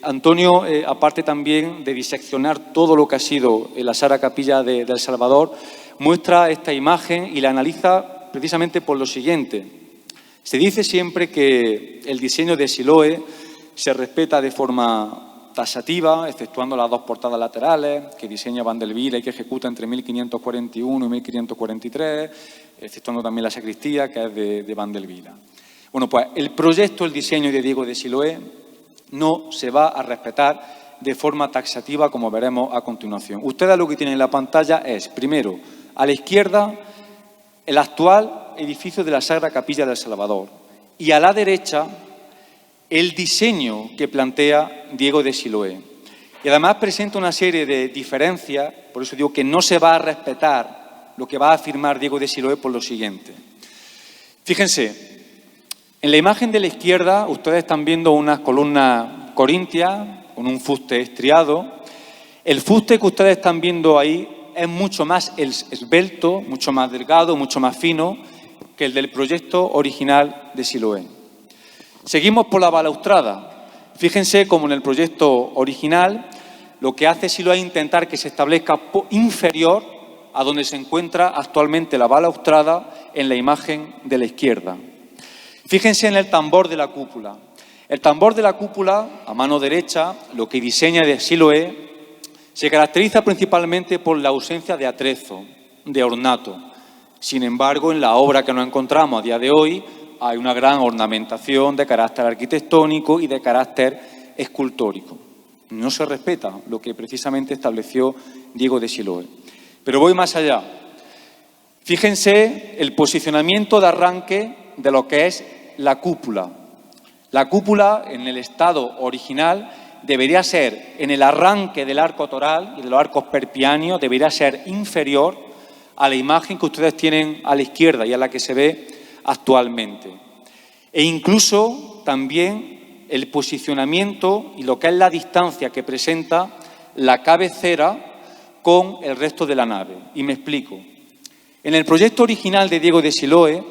Antonio, aparte también de diseccionar todo lo que ha sido la Sagrada Capilla de El Salvador, muestra esta imagen y la analiza precisamente por lo siguiente. Se dice siempre que el diseño de Siloé se respeta de forma taxativa, exceptuando las dos portadas laterales que diseña Vandelvira y que ejecuta entre 1541 y 1543, exceptuando también la sacristía, que es de Vandelvira. Bueno, pues el proyecto, el diseño de Diego de Siloé no se va a respetar de forma taxativa, como veremos a continuación. Ustedes lo que tienen en la pantalla es, primero, a la izquierda, el actual edificio de la Sagrada Capilla del Salvador y a la derecha el diseño que plantea Diego de Siloé. Y además presenta una serie de diferencias, por eso digo que no se va a respetar lo que va a afirmar Diego de Siloé por lo siguiente. Fíjense, en la imagen de la izquierda ustedes están viendo unas columnas corintias con un fuste estriado. El fuste que ustedes están viendo ahí es mucho más esbelto, mucho más delgado, mucho más fino que el del proyecto original de Siloé. Seguimos por la balaustrada. Fíjense cómo en el proyecto original lo que hace Siloé es intentar que se establezca inferior a donde se encuentra actualmente la balaustrada en la imagen de la izquierda. Fíjense en el tambor de la cúpula. El tambor de la cúpula, a mano derecha, lo que diseña de Siloé, se caracteriza principalmente por la ausencia de atrezo, de ornato. Sin embargo, en la obra que nos encontramos a día de hoy hay una gran ornamentación de carácter arquitectónico y de carácter escultórico. no se respeta lo que precisamente estableció Diego de Siloé. Pero voy más allá. Fíjense el posicionamiento de arranque de lo que es la cúpula. La cúpula, en el estado original, debería ser, en el arranque del arco toral y de los arcos perpianios, debería ser inferior a la imagen que ustedes tienen a la izquierda y a la que se ve actualmente. E incluso también el posicionamiento y lo que es la distancia que presenta la cabecera con el resto de la nave. Y me explico. En el proyecto original de Diego de Siloé,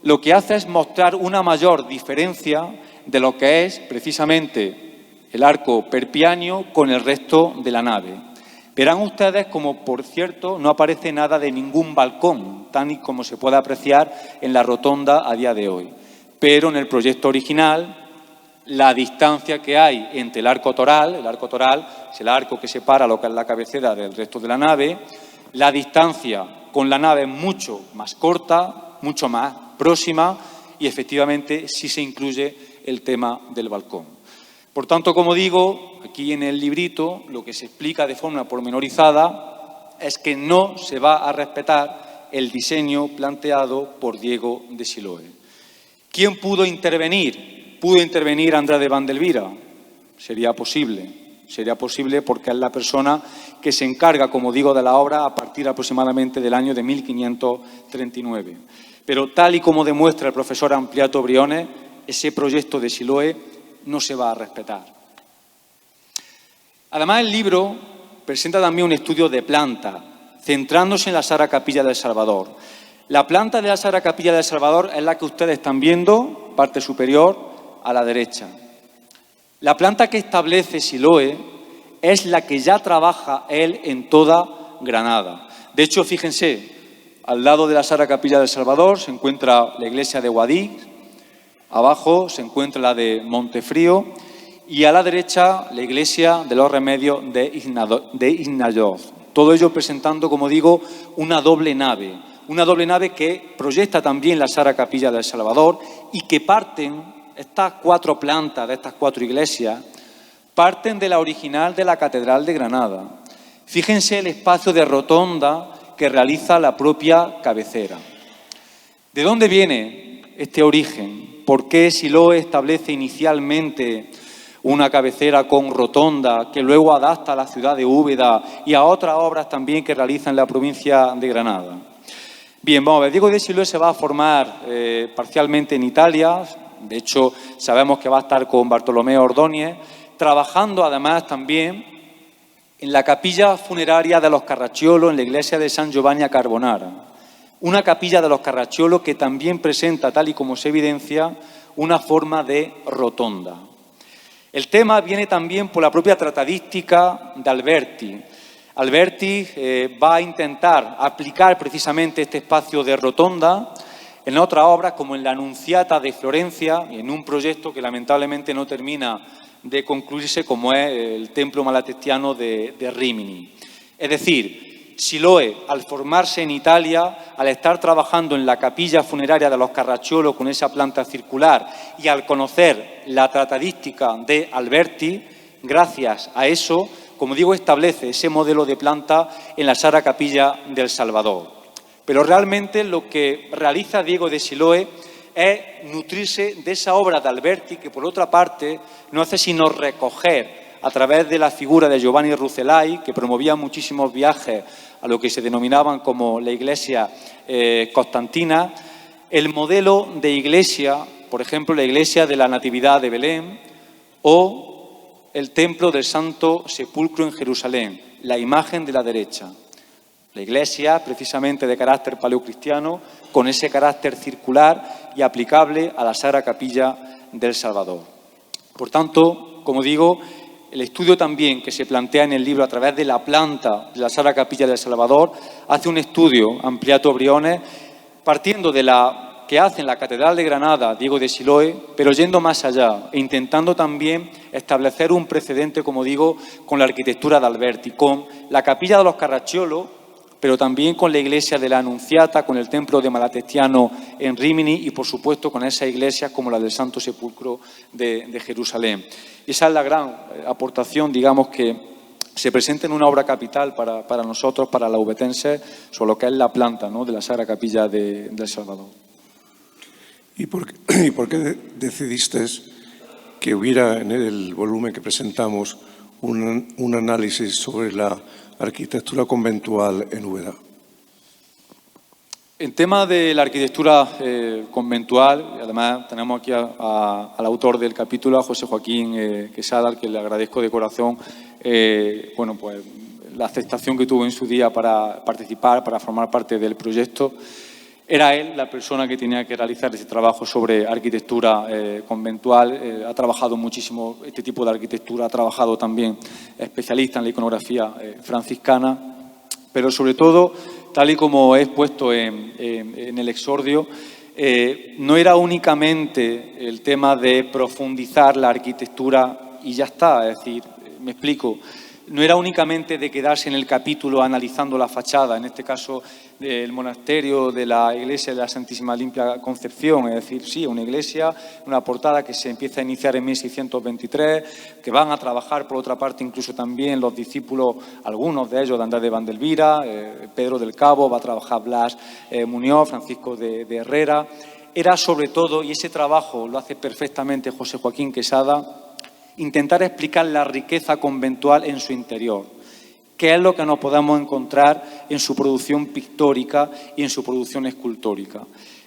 lo que hace es mostrar una mayor diferencia de lo que es precisamente el arco perpianio con el resto de la nave. Verán ustedes como, por cierto, no aparece nada de ningún balcón, tal y como se puede apreciar en la rotonda a día de hoy. Pero en el proyecto original, la distancia que hay entre el arco toral es el arco que separa lo que es la cabecera del resto de la nave, la distancia con la nave es mucho más corta, mucho más próxima y efectivamente sí se incluye el tema del balcón. Por tanto, como digo, aquí en el librito lo que se explica de forma pormenorizada es que no se va a respetar el diseño planteado por Diego de Siloé. ¿Quién pudo intervenir? ¿Pudo intervenir Andrés de Vandelvira? Sería posible porque es la persona que se encarga, como digo, de la obra a partir aproximadamente del año de 1539. Pero tal y como demuestra el profesor Ampliato Briones, ese proyecto de Siloé no se va a respetar. Además, el libro presenta también un estudio de planta, centrándose en la Sagrada Capilla del Salvador. La planta de la Sagrada Capilla del Salvador es la que ustedes están viendo, parte superior, a la derecha. La planta que establece Siloé es la que ya trabaja él en toda Granada. De hecho, fíjense, al lado de la Sagrada Capilla del Salvador se encuentra la iglesia de Guadix, abajo se encuentra la de Montefrío y a la derecha la iglesia de los Remedios de Iznayoz. Todo ello presentando, como digo, una doble nave que proyecta también la Sagrada Capilla del Salvador y que parten, estas cuatro plantas de estas cuatro iglesias, parten de la original de la Catedral de Granada. Fíjense el espacio de rotonda que realiza la propia cabecera. ¿De dónde viene este origen? ¿Por qué Siloé establece inicialmente una cabecera con rotonda que luego adapta a la ciudad de Úbeda y a otras obras también que realiza en la provincia de Granada? Bien, vamos a ver, Diego de Siloé se va a formar parcialmente en Italia, de hecho sabemos que va a estar con Bartolomeo Ordóñez, trabajando además también en la capilla funeraria de los Carracciolo, en la iglesia de San Giovanni a Carbonara. Una capilla de los Carracciolo que también presenta, tal y como se evidencia, una forma de rotonda. El tema viene también por la propia tratadística de Alberti. Alberti va a intentar aplicar precisamente este espacio de rotonda en otras obras como en la Anunciata de Florencia y en un proyecto que lamentablemente no termina de concluirse como es el templo malatestiano de Rímini. Es decir, Siloé, al formarse en Italia, al estar trabajando en la capilla funeraria de los Carracciolo con esa planta circular y al conocer la tratadística de Alberti, gracias a eso, como digo, establece ese modelo de planta en la Sagrada Capilla del Salvador. Pero realmente lo que realiza Diego de Siloé es nutrirse de esa obra de Alberti que, por otra parte, no hace sino recoger a través de la figura de Giovanni Rucellai, que promovía muchísimos viajes a lo que se denominaban como la iglesia constantina, el modelo de iglesia, por ejemplo, la iglesia de la Natividad de Belén o el templo del Santo Sepulcro en Jerusalén, la imagen de la derecha. La iglesia, precisamente de carácter paleocristiano, con ese carácter circular y aplicable a la Sagrada Capilla del Salvador. Por tanto, como digo, el estudio también que se plantea en el libro a través de la planta de la Sagrada Capilla del Salvador hace un estudio, Ampliato Briones, partiendo de la que hace en la Catedral de Granada Diego de Siloé, pero yendo más allá e intentando también establecer un precedente, como digo, con la arquitectura de Alberti, con la Capilla de los Carracciolo, pero también con la iglesia de la Anunciata, con el templo de Malatestiano en Rímini y, por supuesto, con esas iglesias como la del Santo Sepulcro de Jerusalén. Esa es la gran aportación, digamos, que se presenta en una obra capital para nosotros, para la ubetenses, sobre lo que es la planta, ¿no?, de la Sagrada Capilla de El Salvador. ¿Y por qué decidiste que hubiera en el volumen que presentamos un análisis sobre la arquitectura conventual en Úbeda? En tema de la arquitectura conventual, además tenemos aquí al autor del capítulo, a José Joaquín Quesada, al que le agradezco de corazón bueno, pues, la aceptación que tuvo en su día para participar, para formar parte del proyecto. Era él la persona que tenía que realizar ese trabajo sobre arquitectura conventual. Ha trabajado muchísimo este tipo de arquitectura, ha trabajado también especialista en la iconografía franciscana, pero sobre todo, tal y como he expuesto en el exordio, no era únicamente el tema de profundizar la arquitectura y ya está, es decir, me explico, no era únicamente de quedarse en el capítulo analizando la fachada, en este caso del monasterio de la iglesia de la Santísima Limpia Concepción, es decir, sí, una iglesia, una portada que se empieza a iniciar en 1623, que van a trabajar por otra parte incluso también los discípulos, algunos de ellos de Andrés de Vandelvira, Pedro del Cabo, va a trabajar Blas Muñoz, Francisco de Herrera. Era sobre todo, y ese trabajo lo hace perfectamente José Joaquín Quesada, intentar explicar la riqueza conventual en su interior, qué es lo que nos podemos encontrar en su producción pictórica y en su producción escultórica.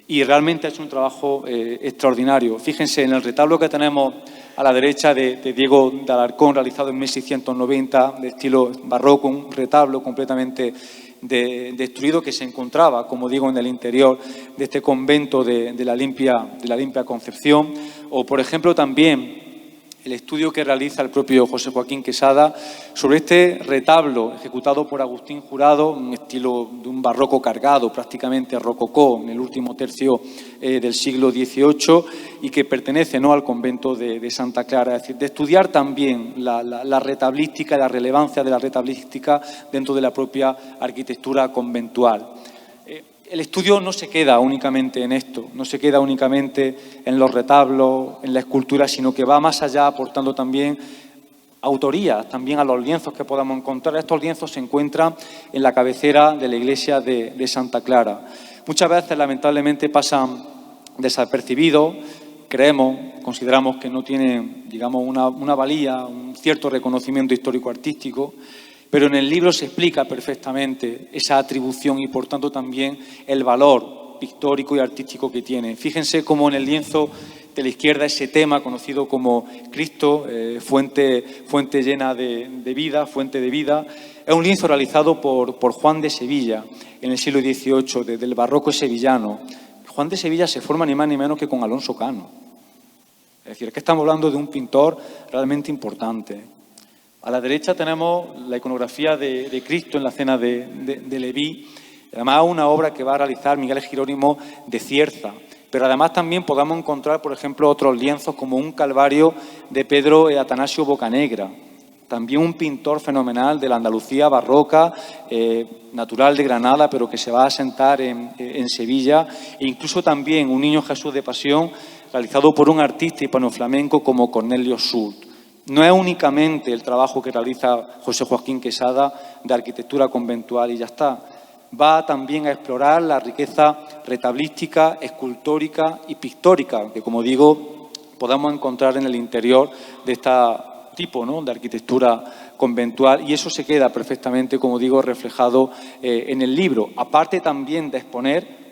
Y realmente es un trabajo extraordinario. Fíjense, en el retablo que tenemos a la derecha de Diego de Alarcón, realizado en 1690, de estilo barroco, un retablo completamente destruido que se encontraba, como digo, en el interior de este convento de la Limpia Concepción. O, por ejemplo, también el estudio que realiza el propio José Joaquín Quesada sobre este retablo ejecutado por Agustín Jurado, un estilo de un barroco cargado, prácticamente rococó, en el último tercio del siglo XVIII, y que pertenece, ¿no?, al convento de Santa Clara. Es decir, de estudiar también la retablística, la relevancia de la retablística dentro de la propia arquitectura conventual. El estudio no se queda únicamente en esto, no se queda únicamente en los retablos, en la escultura, sino que va más allá, aportando también autoría, también a los lienzos que podamos encontrar. Estos lienzos se encuentran en la cabecera de la iglesia de Santa Clara. Muchas veces, lamentablemente, pasan desapercibidos, consideramos que no tienen, digamos, una valía, un cierto reconocimiento histórico-artístico, pero en el libro se explica perfectamente esa atribución y, por tanto, también el valor pictórico y artístico que tiene. Fíjense cómo en el lienzo de la izquierda ese tema conocido como Cristo, fuente llena de vida, fuente de vida, es un lienzo realizado por Juan de Sevilla en el siglo XVIII, desde el barroco sevillano. Juan de Sevilla se forma ni más ni menos que con Alonso Cano. Es decir, que estamos hablando de un pintor realmente importante. A la derecha tenemos la iconografía de Cristo en la cena de Leví, además una obra que va a realizar Miguel Jerónimo de Cierza. Pero además también podamos encontrar, por ejemplo, otros lienzos como un Calvario de Pedro Atanasio Bocanegra. También un pintor fenomenal de la Andalucía barroca, natural de Granada, pero que se va a asentar en Sevilla. E incluso también un Niño Jesús de Pasión, realizado por un artista hispano-flamenco como Cornelio Sult. No es únicamente el trabajo que realiza José Joaquín Quesada de arquitectura conventual y ya está. Va también a explorar la riqueza retablística, escultórica y pictórica, que, como digo, podamos encontrar en el interior de este tipo, ¿no?, de arquitectura conventual, y eso se queda perfectamente, como digo, reflejado en el libro. Aparte también de exponer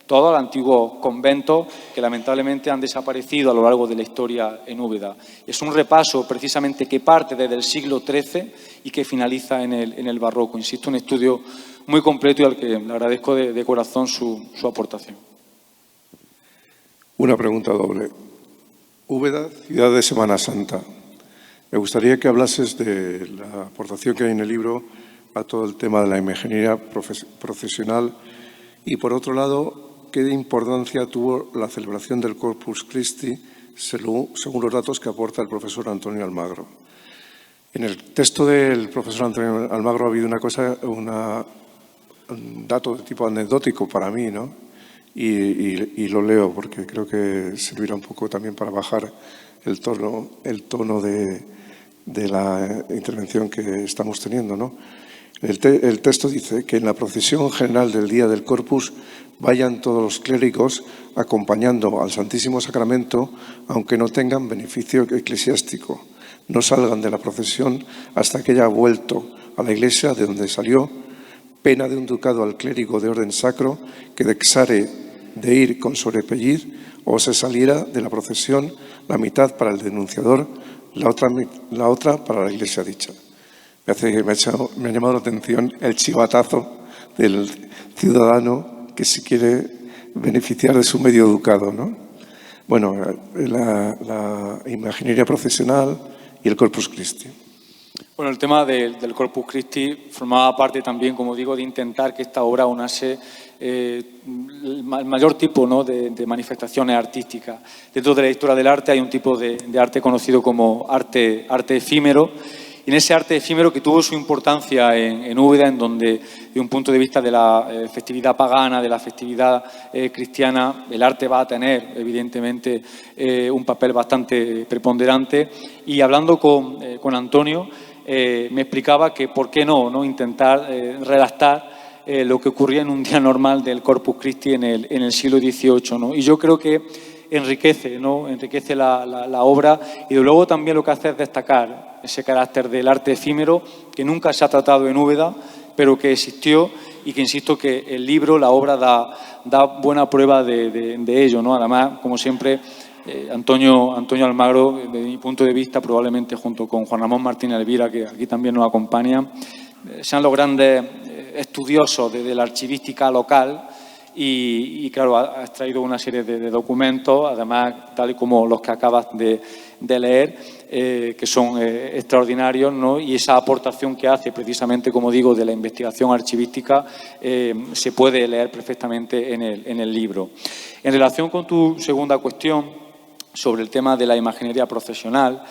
todos los antiguos conventos que lamentablemente han desaparecido a lo largo de la historia en Úbeda. Es un repaso precisamente que parte desde el siglo XIII y que finaliza en el barroco. Insisto, un estudio muy completo y al que le agradezco de corazón su aportación. Una pregunta doble. Úbeda, ciudad de Semana Santa. Me gustaría que hablases de la aportación que hay en el libro a todo el tema de la imaginería procesional y, por otro lado, ¿qué importancia tuvo la celebración del Corpus Christi según los datos que aporta el profesor Antonio Almagro? En el texto del profesor Antonio Almagro ha habido una un dato de tipo anecdótico para mí, ¿no? Y lo leo porque creo que servirá un poco también para bajar el tono de la intervención que estamos teniendo, ¿no? El texto dice que en la procesión general del Día del Corpus vayan todos los clérigos acompañando al Santísimo Sacramento, aunque no tengan beneficio eclesiástico. No salgan de la procesión hasta que haya vuelto a la iglesia de donde salió, pena de un ducado al clérigo de orden sacro que dexare de ir con sobrepelliz o se saliera de la procesión la mitad para el denunciador, la otra para la iglesia dicha. Me ha llamado la atención el chivatazo del ciudadano que se quiere beneficiar de su medio ducado, ¿no? Bueno, la imaginería procesional y el Corpus Christi. Bueno, el tema del Corpus Christi formaba parte también, como digo, de intentar que esta obra aunase el mayor tipo, ¿no?, de manifestaciones artísticas. Dentro de la historia del arte hay un tipo de arte conocido como arte efímero. Y en ese arte efímero que tuvo su importancia en Úbeda, en donde, desde un punto de vista de la festividad pagana, de la festividad cristiana, el arte va a tener, evidentemente, un papel bastante preponderante. Y hablando con Antonio, me explicaba que por qué no intentar redactar lo que ocurría en un día normal del Corpus Christi en el siglo XVIII, ¿no? Y yo creo que enriquece la obra, y de luego también lo que hace es destacar ese carácter del arte efímero que nunca se ha tratado en Úbeda, pero que existió y que insisto que el libro, la obra, da buena prueba de ello, ¿no? Además, como siempre, Antonio Almagro, desde mi punto de vista, probablemente junto con Juan Ramón Martínez Elvira, que aquí también nos acompaña, sean los grandes estudiosos de la archivística local. Y claro, ha extraído una serie de documentos, además, tal y como los que acabas de leer, que son extraordinarios, ¿no? Y esa aportación que hace, precisamente, como digo, de la investigación archivística, se puede leer perfectamente en el libro. En relación con tu segunda cuestión, sobre el tema de la imaginería procesional,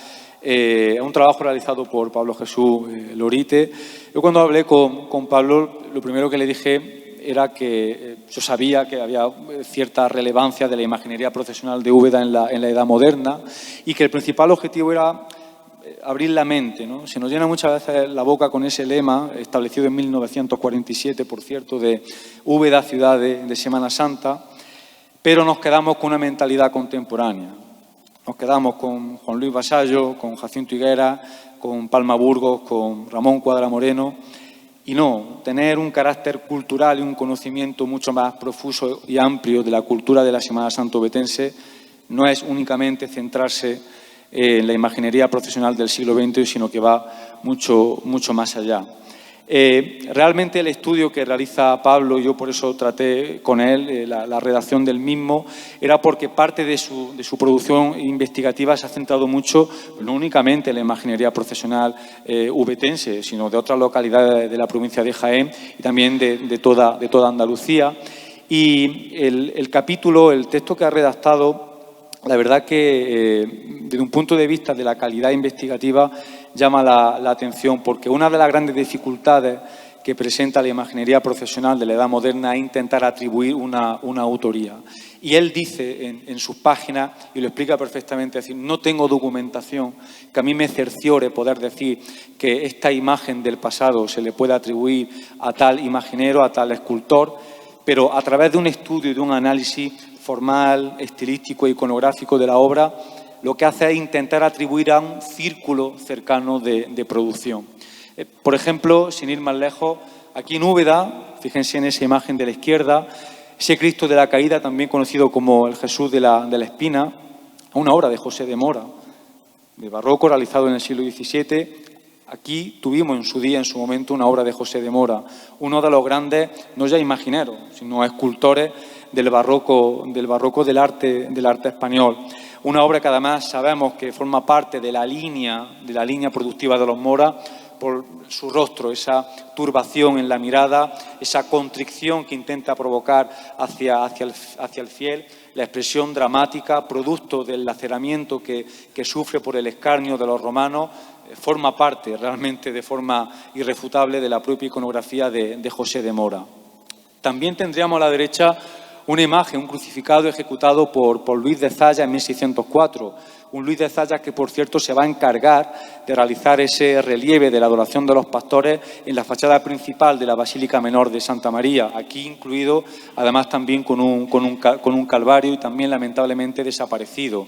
un trabajo realizado por Pablo Jesús Lorite. Yo cuando hablé con Pablo, lo primero que le dije era que yo sabía que había cierta relevancia de la imaginería procesional de Úbeda en la Edad Moderna y que el principal objetivo era abrir la mente, ¿no? Se nos llena muchas veces la boca con ese lema, establecido en 1947, por cierto, de Úbeda, ciudad de Semana Santa, pero nos quedamos con una mentalidad contemporánea. Nos quedamos con Juan Luis Vasallo, con Jacinto Higuera, con Palma Burgos, con Ramón Cuadra Moreno. Y no, tener un carácter cultural y un conocimiento mucho más profuso y amplio de la cultura de la Semana Santa obetense no es únicamente centrarse en la imaginería procesional del siglo XX, sino que va mucho más allá. Realmente el estudio que realiza Pablo, yo por eso traté con él la redacción del mismo, era porque parte de su producción investigativa se ha centrado mucho, no únicamente en la imaginería procesional ubetense, sino de otras localidades de la provincia de Jaén y también de toda Andalucía. Y el capítulo, el texto que ha redactado, la verdad que desde un punto de vista de la calidad investigativa llama la atención, porque una de las grandes dificultades que presenta la imaginería procesional de la Edad Moderna es intentar atribuir una autoría. Y él dice en sus páginas, y lo explica perfectamente, es decir, no tengo documentación que a mí me cerciore poder decir que esta imagen del pasado se le puede atribuir a tal imaginero, a tal escultor, pero a través de un estudio y de un análisis formal, estilístico e iconográfico de la obra, lo que hace es intentar atribuir a un círculo cercano de producción. Por ejemplo, sin ir más lejos, aquí en Úbeda, fíjense en esa imagen de la izquierda, ese Cristo de la Caída, también conocido como el Jesús de la Espina, una obra de José de Mora, de barroco, realizado en el siglo XVII. Aquí tuvimos en su día, en su momento, una obra de José de Mora, uno de los grandes, no ya imagineros, sino escultores del barroco del arte español. Una obra que además sabemos que forma parte de la línea productiva de los Mora por su rostro, esa turbación en la mirada, esa contrición que intenta provocar hacia el fiel, la expresión dramática, producto del laceramiento que sufre por el escarnio de los romanos, forma parte realmente de forma irrefutable de la propia iconografía de José de Mora. También tendríamos a la derecha una imagen, un crucificado ejecutado por Luis de Zaya en 1604. Un Luis de Zaya que, por cierto, se va a encargar de realizar ese relieve de la adoración de los pastores en la fachada principal de la Basílica Menor de Santa María, aquí incluido, además, también con un calvario y también, lamentablemente, desaparecido.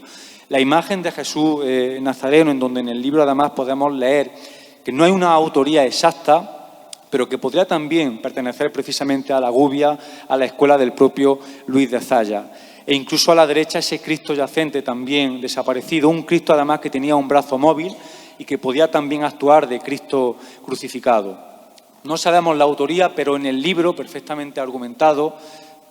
La imagen de Jesús Nazareno, en donde en el libro, además, podemos leer que no hay una autoría exacta, pero que podría también pertenecer precisamente a la gubia, a la escuela del propio Luis de Zaya. E incluso a la derecha ese Cristo yacente también desaparecido, un Cristo además que tenía un brazo móvil y que podía también actuar de Cristo crucificado. No sabemos la autoría, pero en el libro, perfectamente argumentado,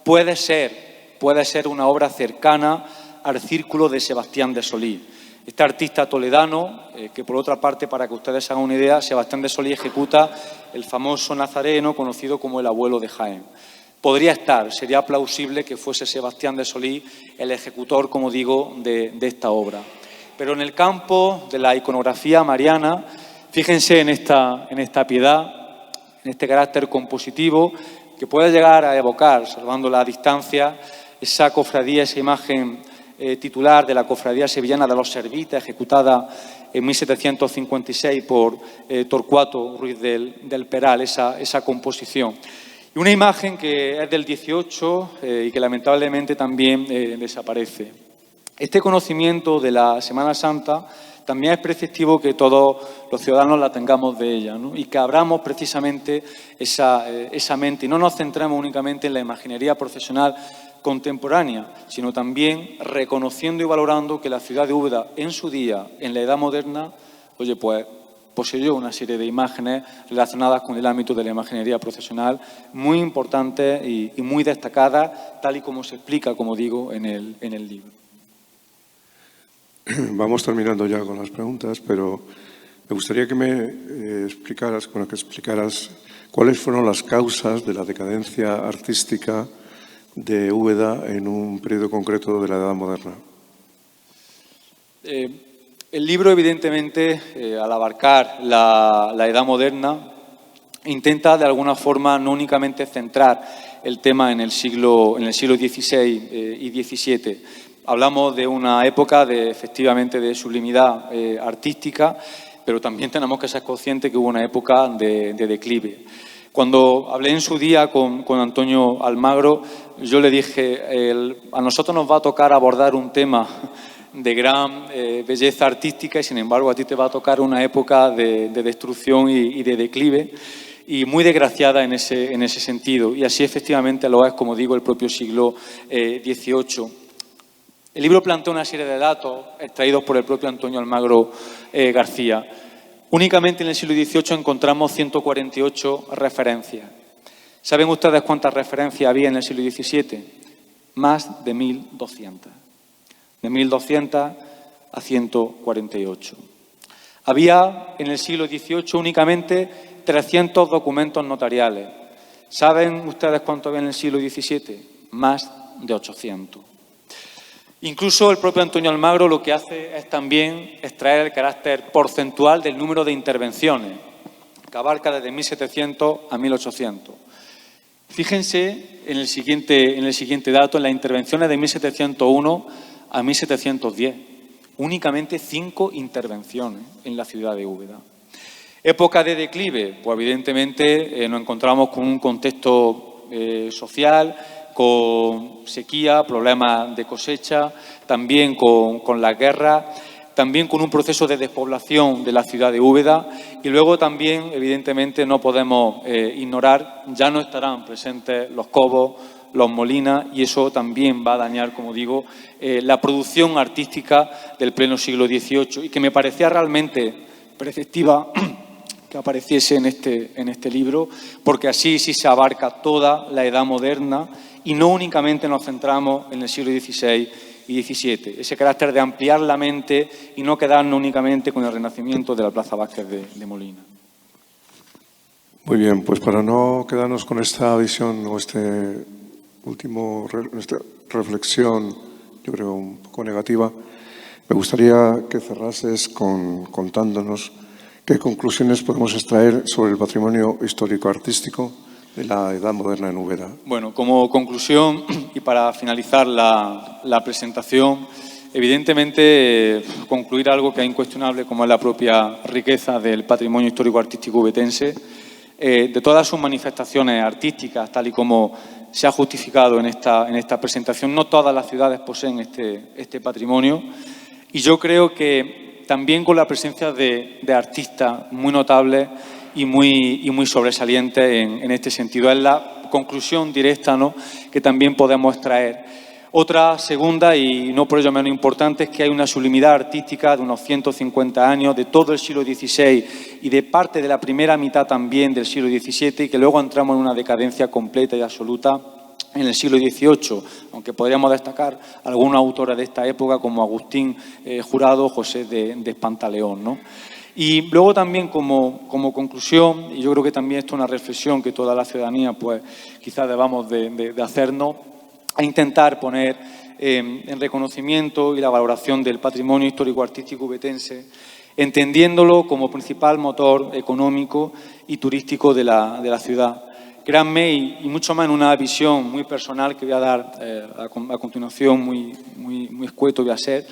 puede ser una obra cercana al círculo de Sebastián de Solís. Este artista toledano, que por otra parte, para que ustedes hagan una idea, Sebastián de Solís ejecuta el famoso Nazareno conocido como el abuelo de Jaén. Sería plausible que fuese Sebastián de Solís el ejecutor, como digo, de esta obra. Pero en el campo de la iconografía mariana, fíjense en esta piedad, en este carácter compositivo, que puede llegar a evocar, salvando la distancia, esa cofradía, esa imagen titular de la Cofradía Sevillana de los Servitas, ejecutada en 1756 por Torcuato Ruiz del Peral, esa composición. Y una imagen que es del 18 y que lamentablemente también desaparece. Este conocimiento de la Semana Santa también es preceptivo que todos los ciudadanos la tengamos de ella, ¿no? Y que abramos precisamente esa mente y no nos centremos únicamente en la imaginería procesional contemporánea, sino también reconociendo y valorando que la ciudad de Úbeda en su día, en la Edad Moderna, pues poseyó una serie de imágenes relacionadas con el ámbito de la imaginería procesional muy importantes y muy destacadas, tal y como se explica, como digo, en el libro. Vamos terminando ya con las preguntas, pero me gustaría que me explicaras cuáles fueron las causas de la decadencia artística de Úbeda en un periodo concreto de la Edad Moderna. El libro, evidentemente, al abarcar la Edad Moderna, intenta de alguna forma no únicamente centrar el tema en el siglo XVI y XVII. Hablamos de una época efectivamente de sublimidad artística, pero también tenemos que ser conscientes que hubo una época de declive. Cuando hablé en su día con Antonio Almagro, yo le dije, a nosotros nos va a tocar abordar un tema de gran belleza artística y, sin embargo, a ti te va a tocar una época de destrucción y de declive, y muy desgraciada en ese sentido. Y así efectivamente lo es, como digo, el propio siglo XVIII. El libro plantea una serie de datos extraídos por el propio Antonio Almagro García. Únicamente en el siglo XVIII encontramos 148 referencias. ¿Saben ustedes cuántas referencias había en el siglo XVII? Más de 1.200. De 1.200 a 148. Había en el siglo XVIII únicamente 300 documentos notariales. ¿Saben ustedes cuánto había en el siglo XVII? Más de 800. Incluso el propio Antonio Almagro lo que hace es también extraer el carácter porcentual del número de intervenciones, que abarca desde 1700 a 1800. Fíjense en el siguiente dato, en las intervenciones de 1701 a 1710. Únicamente 5 intervenciones en la ciudad de Úbeda. Época de declive, pues evidentemente nos encontramos con un contexto social, con sequía, problemas de cosecha, también con la guerra, también con un proceso de despoblación de la ciudad de Úbeda, y luego también, evidentemente, no podemos ignorar, ya no estarán presentes los cobos, los molinas, y eso también va a dañar, como digo, la producción artística del pleno siglo XVIII, y que me parecía realmente preceptiva que apareciese en este libro, porque así sí se abarca toda la Edad Moderna y no únicamente nos centramos en el siglo XVI y XVII. Ese carácter de ampliar la mente y no quedarnos únicamente con el renacimiento de la Plaza Vázquez de Molina. Muy bien, pues para no quedarnos con esta visión o esta reflexión, yo creo un poco negativa, me gustaría que cerrases contándonos qué conclusiones podemos extraer sobre el patrimonio histórico-artístico de la Edad Moderna en Úbeda. Bueno, como conclusión y para finalizar la presentación, evidentemente concluir algo que es incuestionable como es la propia riqueza del patrimonio histórico-artístico ubetense, de todas sus manifestaciones artísticas, tal y como se ha justificado en esta presentación. No todas las ciudades poseen este patrimonio y yo creo que también con la presencia de artistas muy notables y muy sobresalientes en este sentido. Es la conclusión directa, ¿no?, que también podemos extraer. Otra segunda, y no por ello menos importante, es que hay una sublimidad artística de unos 150 años, de todo el siglo XVI y de parte de la primera mitad también del siglo XVII, y que luego entramos en una decadencia completa y absoluta en el siglo XVIII, aunque podríamos destacar algunos autores de esta época como Agustín Jurado, José de Espantaleón, ¿no? Y luego también como conclusión, y yo creo que también esto es una reflexión que toda la ciudadanía pues quizás debamos de hacernos, a intentar poner en reconocimiento y la valoración del patrimonio histórico-artístico ubetense, entendiéndolo como principal motor económico y turístico de la ciudad. Créanme, y mucho más en una visión muy personal que voy a dar a continuación, muy escueto voy a ser.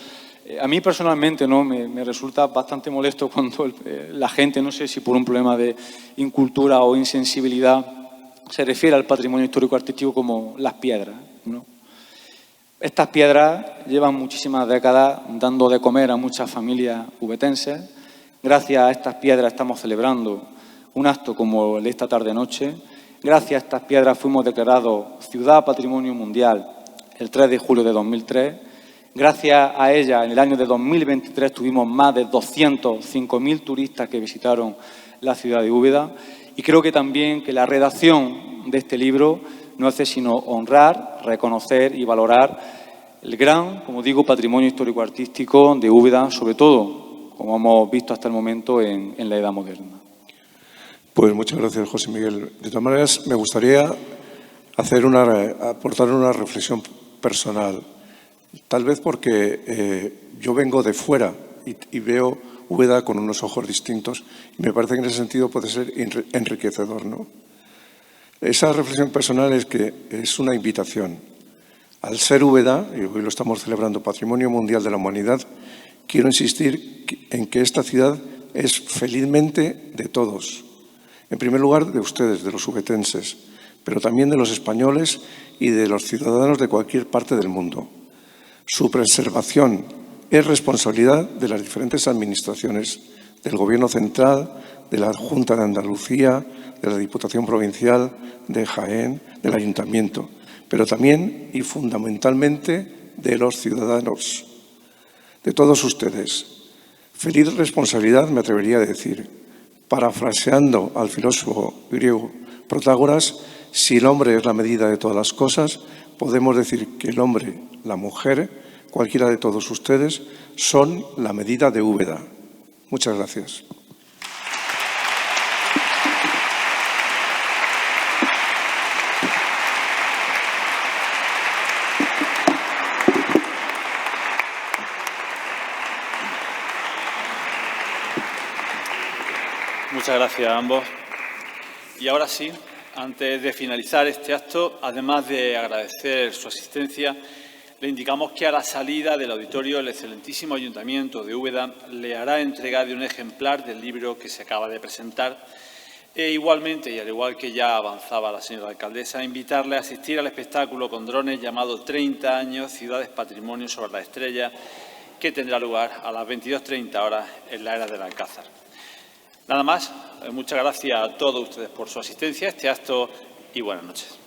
A mí personalmente, ¿no?, me resulta bastante molesto cuando la gente, no sé si por un problema de incultura o insensibilidad, se refiere al patrimonio histórico-artístico como las piedras, ¿no? Estas piedras llevan muchísimas décadas dando de comer a muchas familias ubetenses. Gracias a estas piedras estamos celebrando un acto como el de esta tarde-noche. Gracias a estas piedras fuimos declarados Ciudad Patrimonio Mundial el 3 de julio de 2003. Gracias a ella, en el año de 2023 tuvimos más de 205.000 turistas que visitaron la ciudad de Úbeda. Y creo que también que la redacción de este libro no hace sino honrar, reconocer y valorar el gran, como digo, patrimonio histórico-artístico de Úbeda, sobre todo, como hemos visto hasta el momento, en la Edad Moderna. Pues muchas gracias, José Miguel. De todas maneras, me gustaría aportar una reflexión personal. Tal vez porque yo vengo de fuera y veo Úbeda con unos ojos distintos y me parece que en ese sentido puede ser enriquecedor, ¿no? Esa reflexión personal es que es una invitación. Al ser Úbeda, y hoy lo estamos celebrando Patrimonio Mundial de la Humanidad, quiero insistir en que esta ciudad es felizmente de todos. En primer lugar, de ustedes, de los ubetenses, pero también de los españoles y de los ciudadanos de cualquier parte del mundo. Su preservación es responsabilidad de las diferentes administraciones, del Gobierno central, de la Junta de Andalucía, de la Diputación Provincial, de Jaén, del Ayuntamiento, pero también y fundamentalmente de los ciudadanos, de todos ustedes. Feliz responsabilidad, me atrevería a decir, parafraseando al filósofo griego Protágoras, si el hombre es la medida de todas las cosas, podemos decir que el hombre, la mujer, cualquiera de todos ustedes, son la medida de Úbeda. Muchas gracias. Muchas gracias a ambos. Y ahora sí, antes de finalizar este acto, además de agradecer su asistencia, le indicamos que a la salida del auditorio el excelentísimo Ayuntamiento de Úbeda le hará entrega de un ejemplar del libro que se acaba de presentar. E igualmente, y al igual que ya avanzaba la señora alcaldesa, invitarle a asistir al espectáculo con drones llamado 30 años Ciudades Patrimonio sobre la Estrella, que tendrá lugar a las 22:30 horas en la Era del Alcázar. Nada más, muchas gracias a todos ustedes por su asistencia a este acto y buenas noches.